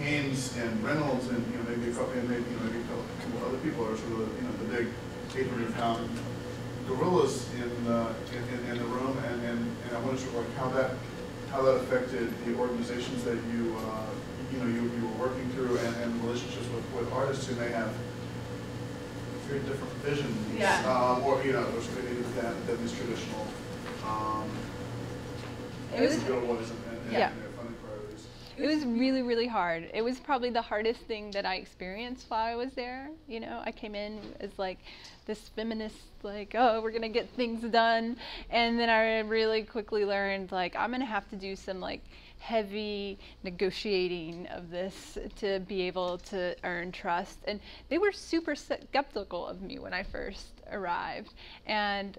Haynes and Reynolds and maybe a couple of other people are sort of the big 800-pound gorillas in the room, and I wonder sort of like how that affected the organizations that you were working through, and relationships with artists who may have very different visions, or maybe than these traditional. It was really, really hard. It was probably the hardest thing that I experienced while I was there. I came in as like this feminist, like, oh, we're gonna get things done, and then I really quickly learned, like, I'm gonna have to do some like heavy negotiating of this to be able to earn trust. And they were super skeptical of me when I first arrived, and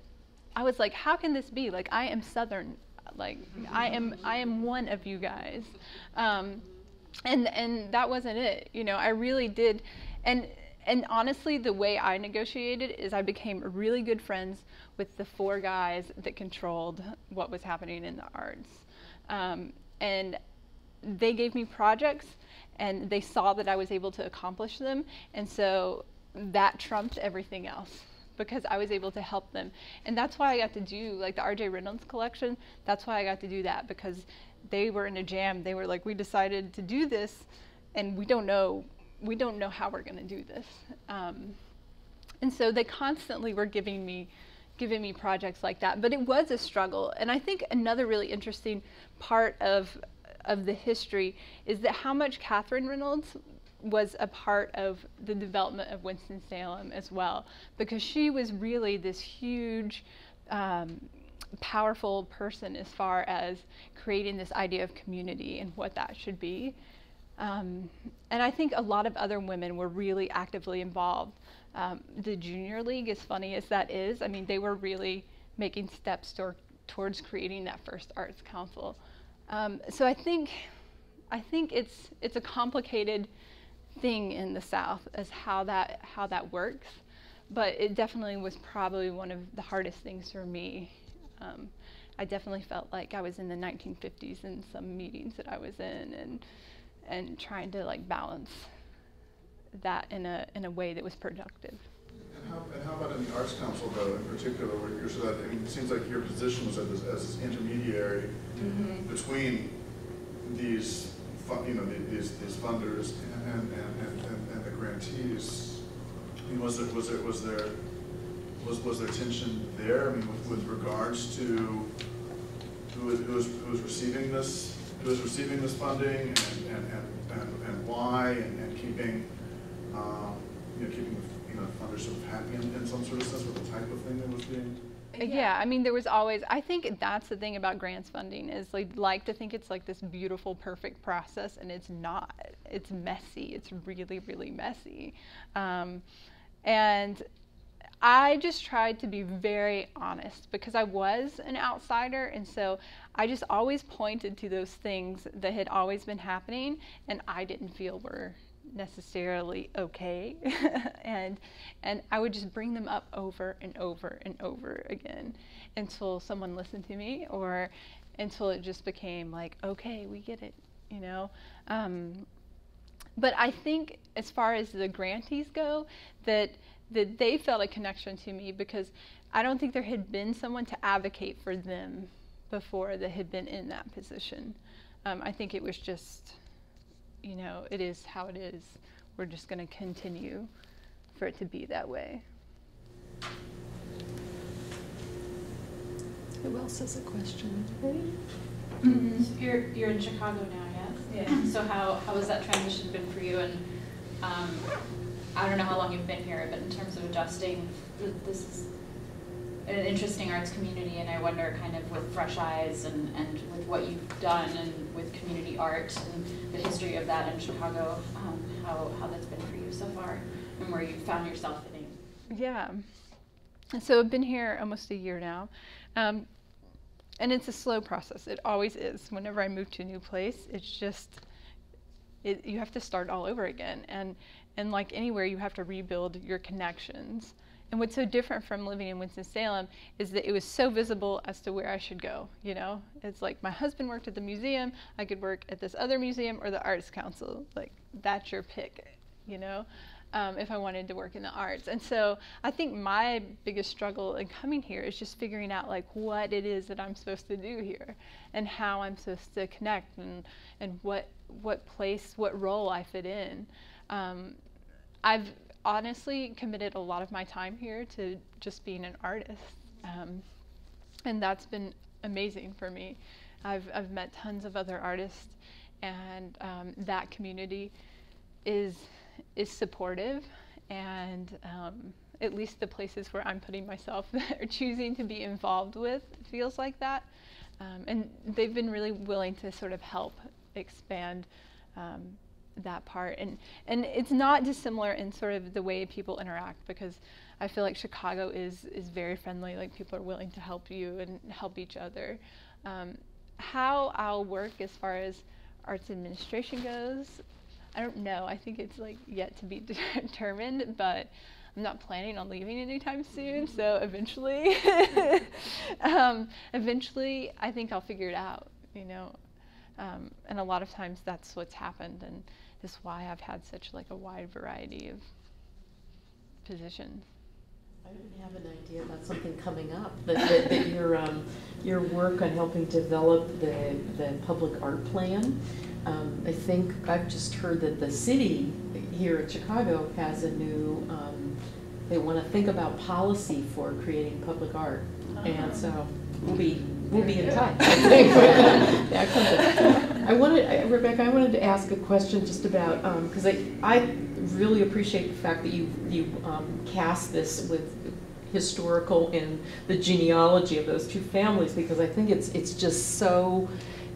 I was like, how can this be? Like, I am Southern. Like, I am one of you guys, and that wasn't it. I really did, and honestly, the way I negotiated is I became really good friends with the 4 guys that controlled what was happening in the arts, and they gave me projects, and they saw that I was able to accomplish them, and so that trumped everything else, because I was able to help them. And that's why I got to do like the R.J. Reynolds collection. That's why I got to do that, because they were in a jam. They were like, we decided to do this, and we don't know how we're gonna do this. And so they constantly were giving me, given me projects like that. But it was a struggle. And I think another really interesting part of the history is that how much Catherine Reynolds was a part of the development of Winston-Salem as well, because she was really this huge, powerful person as far as creating this idea of community and what that should be. And I think a lot of other women were really actively involved. The Junior League, as funny as that is, I mean, they were really making steps towards creating that first Arts Council. So I think it's a complicated thing in the South as how that works, but it definitely was probably one of the hardest things for me. I definitely felt like I was in the 1950s in some meetings that I was in, and trying to like balance that in a way that was productive. And how about in the Arts Council, though, in particular, where you're so that, I mean, it seems like your position was as this intermediary between these funders and the grantees. I mean, was there tension there? I mean, with regards to who was receiving this funding and why, and keeping keeping funders sort of happy in some sort of sense with the type of thing that was being. Yeah, I mean, there was always, I think that's the thing about grants funding is like to think it's like this beautiful, perfect process, and it's not. It's messy. It's really, really messy. And I just tried to be very honest because I was an outsider, and so I just always pointed to those things that had always been happening and I didn't feel were necessarily okay. and I would just bring them up over and over and over again until someone listened to me, or until it just became like, okay, we get it, you know. But I think as far as the grantees go, that they felt a connection to me because I don't think there had been someone to advocate for them before that had been in that position. I think it was just, you know, it is how it is. We're just going to continue for it to be that way. Who else has a question? Ready? Mm-hmm. You're in Chicago now, yes? Yeah. So how has that transition been for you? And I don't know how long you've been here, but in terms of adjusting, this is an interesting arts community, and I wonder kind of with fresh eyes and with what you've done and with community art and the history of that in Chicago, how that's been for you so far and where you've found yourself fitting. Yeah. So I've been here almost a year now. And it's a slow process. It always is. Whenever I move to a new place, it's just, you have to start all over again. And like anywhere, you have to rebuild your connections. And what's so different from living in Winston-Salem is that it was so visible as to where I should go, you know? It's like my husband worked at the museum, I could work at this other museum or the Arts Council. Like, that's your pick, you know, if I wanted to work in the arts. And so I think my biggest struggle in coming here is just figuring out like what it is that I'm supposed to do here and how I'm supposed to connect and what place, what role I fit in. I've honestly committed a lot of my time here to just being an artist, and that's been amazing for me. I've met tons of other artists, and that community is supportive, and at least the places where I'm putting myself or choosing to be involved with feels like that, and they've been really willing to sort of help expand that part, and it's not dissimilar in sort of the way people interact, because I feel like Chicago is very friendly. Like, people are willing to help you and help each other. How I'll work as far as arts administration goes, I don't know. I think it's like yet to be determined, but I'm not planning on leaving anytime soon. So eventually, eventually, I think I'll figure it out. You know. And a lot of times that's what's happened, and that's why I've had such like a wide variety of positions. I didn't have an idea about something coming up, that your work on helping develop the public art plan. I think I've just heard that the city here in Chicago has a new they want to think about policy for creating public art. And so we'll be in touch. Rebecca, I wanted to ask a question just about, because I really appreciate the fact that you cast this with historical and the genealogy of those two families, because I think it's just so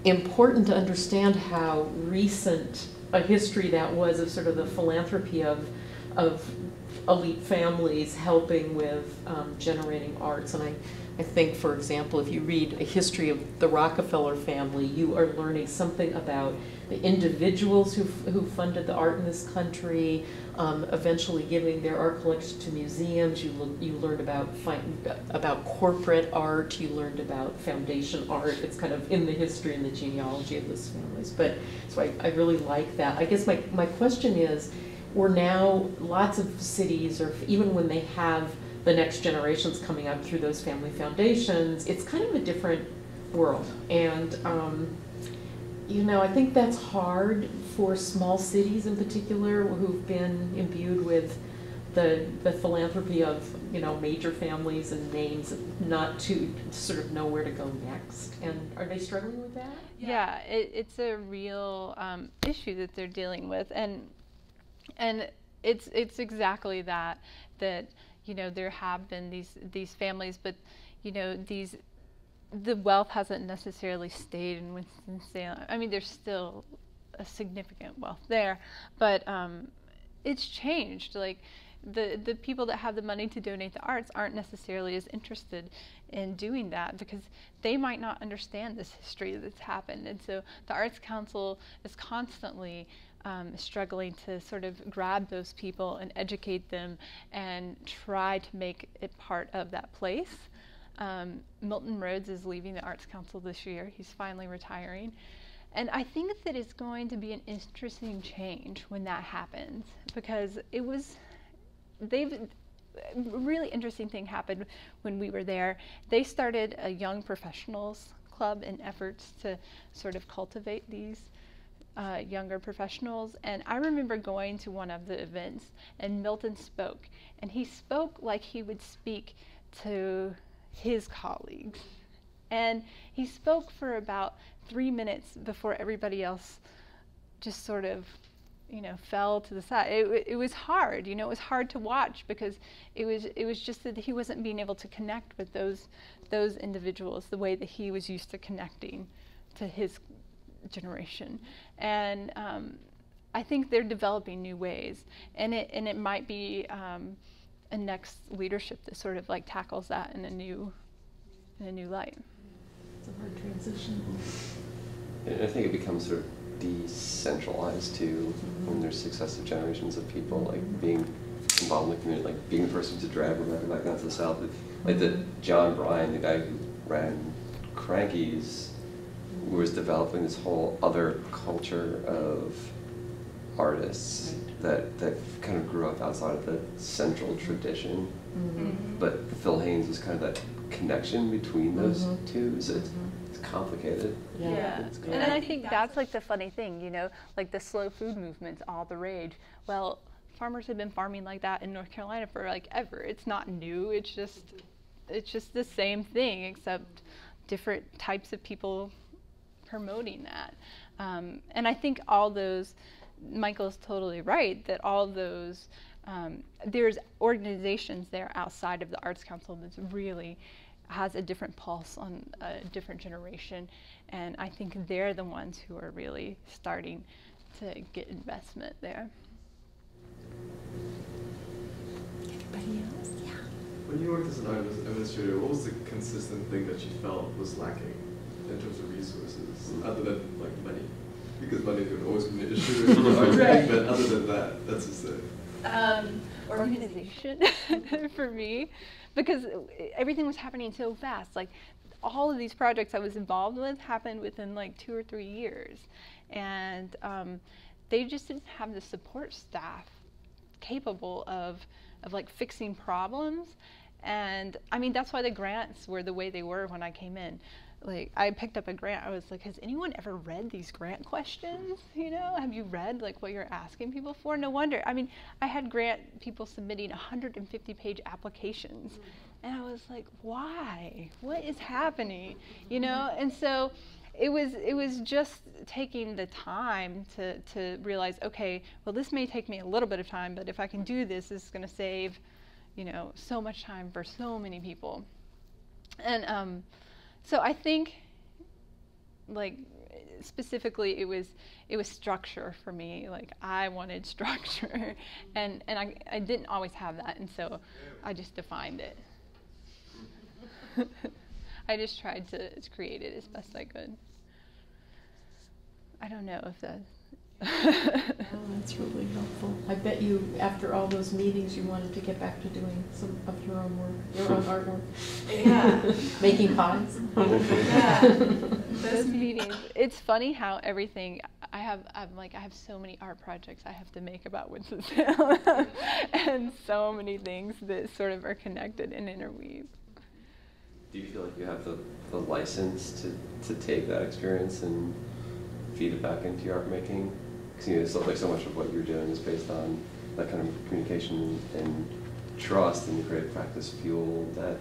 important to understand how recent a history that was of sort of the philanthropy of elite families helping with generating arts. And I think, for example, if you read a history of the Rockefeller family, you are learning something about the individuals who funded the art in this country, eventually giving their art collection to museums. You learned about corporate art. You learned about foundation art. It's kind of in the history and the genealogy of those families. But so I really like that. I guess my question is, we're now, lots of cities, or even when they have the next generations coming up through those family foundations, it's kind of a different world. And you know, I think that's hard for small cities in particular who've been imbued with the philanthropy of, you know, major families and names, not to sort of know where to go next. And are they struggling with that? Yeah, it's a real issue that they're dealing with, and it's exactly that you know, there have been these families, but you know, the wealth hasn't necessarily stayed in Winston-Salem. I mean, there's still a significant wealth there, but it's changed. Like the people that have the money to donate the arts aren't necessarily as interested in doing that because they might not understand this history that's happened. And so the Arts Council is constantly struggling to sort of grab those people and educate them and try to make it part of that place. Milton Rhodes is leaving the Arts Council this year. He's finally retiring. And I think that it's going to be an interesting change when that happens, because a really interesting thing happened when we were there. They started a young professionals club in efforts to sort of cultivate these younger professionals. And I remember going to one of the events and Milton spoke, and he spoke like he would speak to his colleagues. And he spoke for about 3 minutes before everybody else just sort of, you know, fell to the side. It was hard, you know, it was hard to watch because it was just that he wasn't being able to connect with those individuals the way that he was used to connecting to his generation. And I think they're developing new ways, and it might be a next leadership that sort of like tackles that in a new light. It's a hard transition. And I think it becomes sort of decentralized too when there's successive generations of people like being involved in the community, like being the person to drag Rebecca back down to the South. Like the John Bryan, the guy who ran Cranky's, was developing this whole other culture of artists that kind of grew up outside of the central tradition. But Phil Haynes was kind of that connection between those two. So it's complicated. Yeah. And I think that's like the funny thing, you know, like the slow food movement's all the rage. Well, farmers have been farming like that in North Carolina for like ever. It's not new. It's just the same thing, except different types of people promoting that. And I think all those, Michael's totally right, that all those, there's organizations there outside of the Arts Council that's really has a different pulse on a different generation, and I think they're the ones who are really starting to get investment there. Anybody else? Yeah. When you worked as an art administrator, what was the consistent thing that you felt was lacking in terms of resources, other than like money? Because money would always be an issue in the art thing, but other than that, that's just it. Organization for me, because everything was happening so fast. Like all of these projects I was involved with happened within like 2 or 3 years, and they just didn't have the support staff capable of like fixing problems. And I mean, that's why the grants were the way they were when I came in. like, I picked up a grant. I was like, has anyone ever read these grant questions? You know, have you read like what you're asking people for? No wonder. I mean, I had grant people submitting 150-page applications, and I was like, why? What is happening? You know, and so it was just taking the time to realize, okay, well, this may take me a little bit of time, but if I can do this, this is going to save, you know, so much time for so many people. And so I think, like, specifically, it was structure for me. Like, I wanted structure, and I didn't always have that, and so I just defined it. I just tried to create it as best I could. I don't know if that. Oh, that's really helpful. I bet you, after all those meetings, you wanted to get back to doing some of your own work, your own artwork. Yeah. Making pies. Yeah. Those meetings. It's funny how everything. I have so many art projects I have to make about Winston-Salem, and so many things that sort of are connected and interweave. Do you feel like you have the license to take that experience and feed it back into your art making? Because, you know, it's like so much of what you're doing is based on that kind of communication and trust, and your creative practice fuel that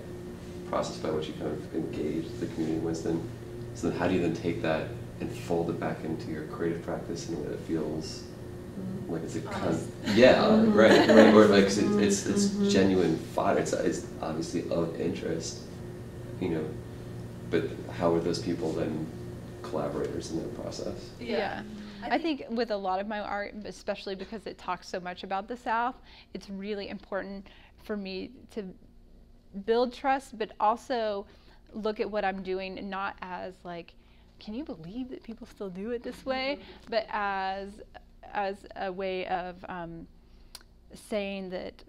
process by which you kind of engage the community in Winston. So then how do you then take that and fold it back into your creative practice in a way that feels like it's a right, or like it's genuine fodder. It's obviously of interest, you know, but how are those people then collaborators in that process? Yeah. I think with a lot of my art, especially because it talks so much about the South, it's really important for me to build trust, but also look at what I'm doing not as like, can you believe that people still do it this way, but as a way of saying that,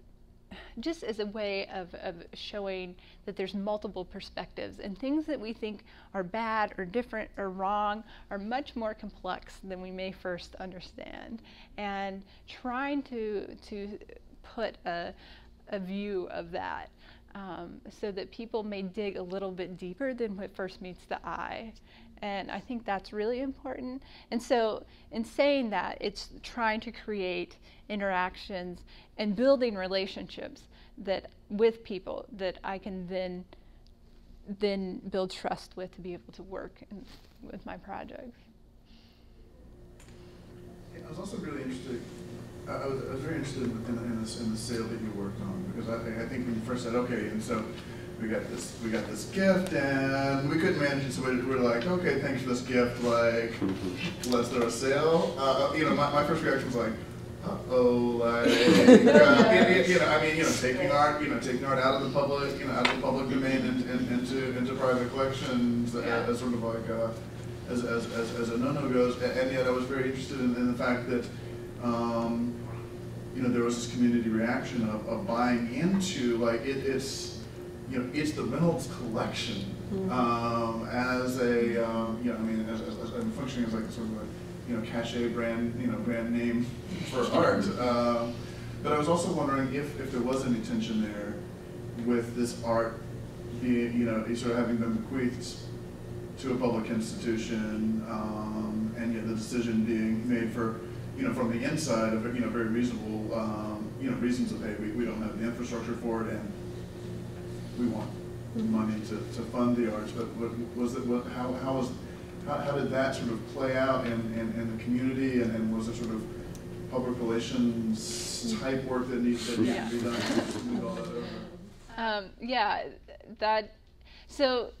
just as a way of showing that there's multiple perspectives, and things that we think are bad or different or wrong are much more complex than we may first understand, and trying to put a view of that so that people may dig a little bit deeper than what first meets the eye. And I think that's really important. And so in saying that, it's trying to create interactions and building relationships that with people that I can then build trust with to be able to work with my projects. I was also really interested. I was very interested in the sale that you worked on, because I think when you first said, okay, and so we got this gift and we couldn't manage it, so we're like, okay, thanks for this gift, like, let's throw a sale. You know, my first reaction was like, uh-oh, like, taking art out of the public domain and into private collections as sort of like as a no-no goes, and yet I was very interested in the fact that there was this community reaction of buying into, like, it's the Reynolds collection as a as functioning as like sort of a cachet brand name for art. But I was also wondering if there was any tension there with this art being sort of having been bequeathed to a public institution, and yet the decision being made for from the inside of very reasonable reasons of, hey, we don't have the infrastructure for it and we want money to fund the arts. But how did that sort of play out in the community, and was it sort of public relations type work that needs to be done to move all that over? So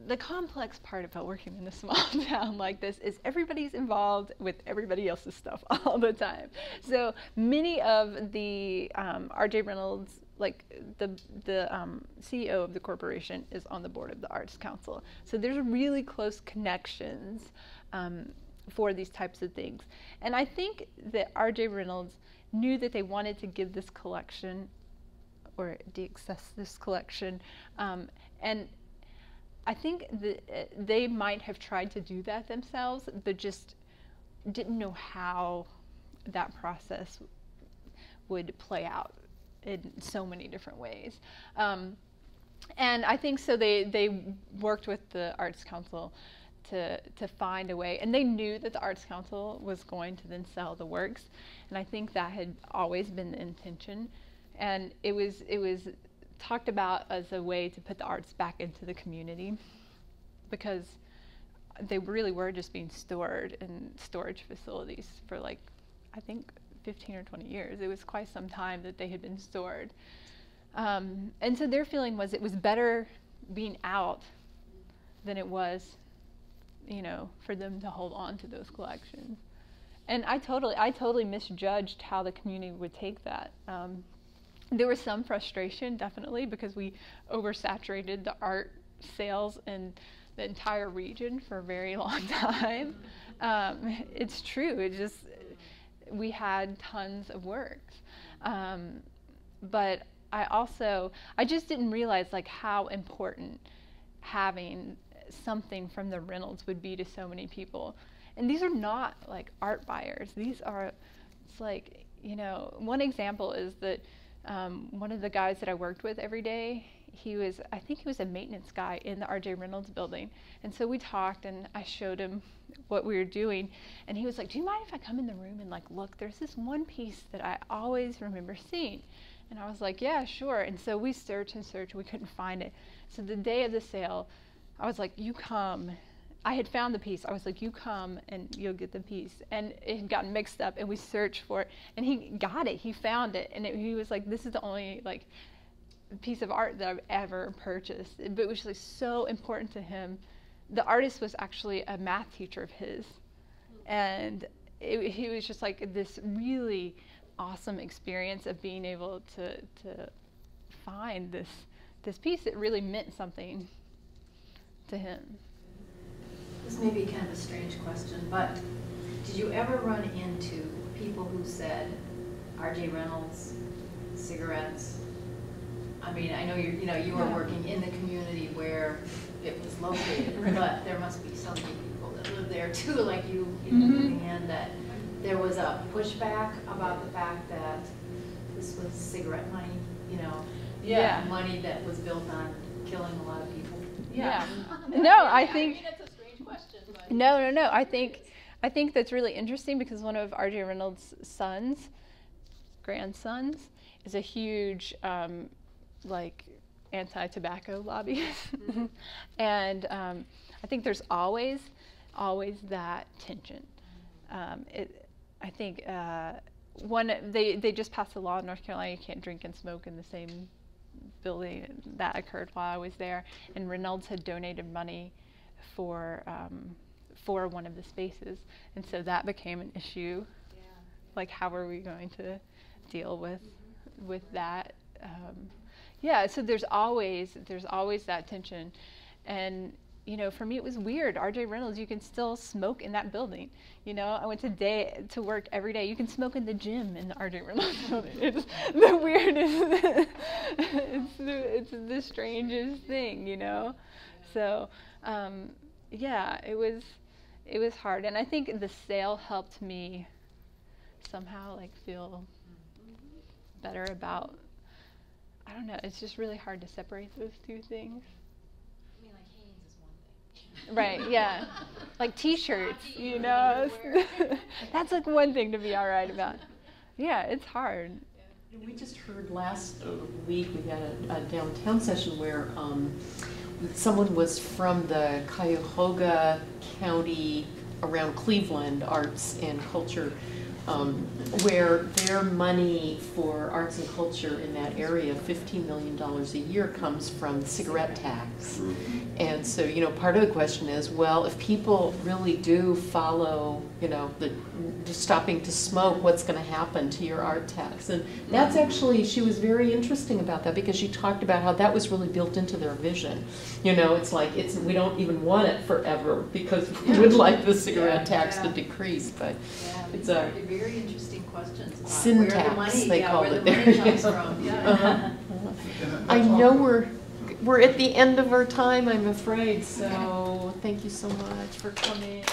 the complex part about working in a small town like this is everybody's involved with everybody else's stuff all the time. So many of the R.J. Reynolds, like the CEO of the corporation, is on the board of the Arts Council. So there's really close connections for these types of things. And I think that R.J. Reynolds knew that they wanted to give this collection, or de-access this collection, and I think that they might have tried to do that themselves, but just didn't know how that process would play out in so many different ways. And I think so they worked with the Arts Council to find a way, and they knew that the Arts Council was going to then sell the works, and I think that had always been the intention, and it was talked about as a way to put the arts back into the community, because they really were just being stored in storage facilities for like, I think 15 or 20 years. It was quite some time that they had been stored. And so their feeling was it was better being out than it was, you know, for them to hold on to those collections. And I totally misjudged how the community would take that. There was some frustration, definitely, because we oversaturated the art sales in the entire region for a very long time. It's true, it just, we had tons of works. But I just didn't realize like how important having something from the Reynolds would be to so many people. And these are not like art buyers. These are, it's like, you know, one example is that one of the guys that I worked with every day, I think he was a maintenance guy in the R.J. Reynolds building. And so we talked and I showed him what we were doing. And he was like, do you mind if I come in the room and like, look, there's this one piece that I always remember seeing. And I was like, yeah, sure. And so we searched and searched, we couldn't find it. So the day of the sale, I was like, you come. I had found the piece. I was like, you come and you'll get the piece. And it had gotten mixed up and we searched for it. And he got it, he found it. And he was like, this is the only like piece of art that I've ever purchased. But it was like so important to him. The artist was actually a math teacher of his. And he was just like this really awesome experience of being able to find this piece that really meant something to him. This may be kind of a strange question, but did you ever run into people who said R.J. Reynolds, cigarettes? I mean, I know you were working in the community where it was located, but there must be so many people that live there too, like you know, in the end, that there was a pushback about the fact that this was cigarette money, you know, money that was built on killing a lot of people. Yeah. No, I think. I mean, that's a strange question. But. No. I think that's really interesting because one of R.J. Reynolds' grandsons, is a huge, like, anti-tobacco lobbyist, and I think there's always that tension. I think they just passed a law in North Carolina, you can't drink and smoke in the same building. That occurred while I was there, and Reynolds had donated money for one of the spaces, and so that became an issue. Yeah. Like, how are we going to deal with that? Yeah, so there's always that tension, and you know, for me it was weird. R.J. Reynolds, you can still smoke in that building. You know, I went to work every day. You can smoke in the gym in the R.J. Reynolds building. It's the weirdest. it's the strangest thing, you know. So, yeah, it was hard, and I think the sale helped me somehow like feel better about. I don't know. It's just really hard to separate those two things. I mean, like Haynes is one thing. Right, yeah. Like T-shirts, you know. That's like one thing to be all right about. Yeah, it's hard. We just heard last week, we had a downtown session where someone was from the Cuyahoga County around Cleveland Arts and Culture, where their money for arts and culture in that area, $15 million a year, comes from cigarette tax. And so, you know, part of the question is, well, if people really do follow, you know, stopping to smoke, what's going to happen to your art tax? And that's actually, she was very interesting about that, because she talked about how that was really built into their vision. You know, it's like, we don't even want it forever because we would like the cigarette tax to decrease, but it's a very interesting questions about syntax, where the money, they call where it the there. money comes from. Yeah. I know we're at the end of our time, I'm afraid, so thank you so much for coming.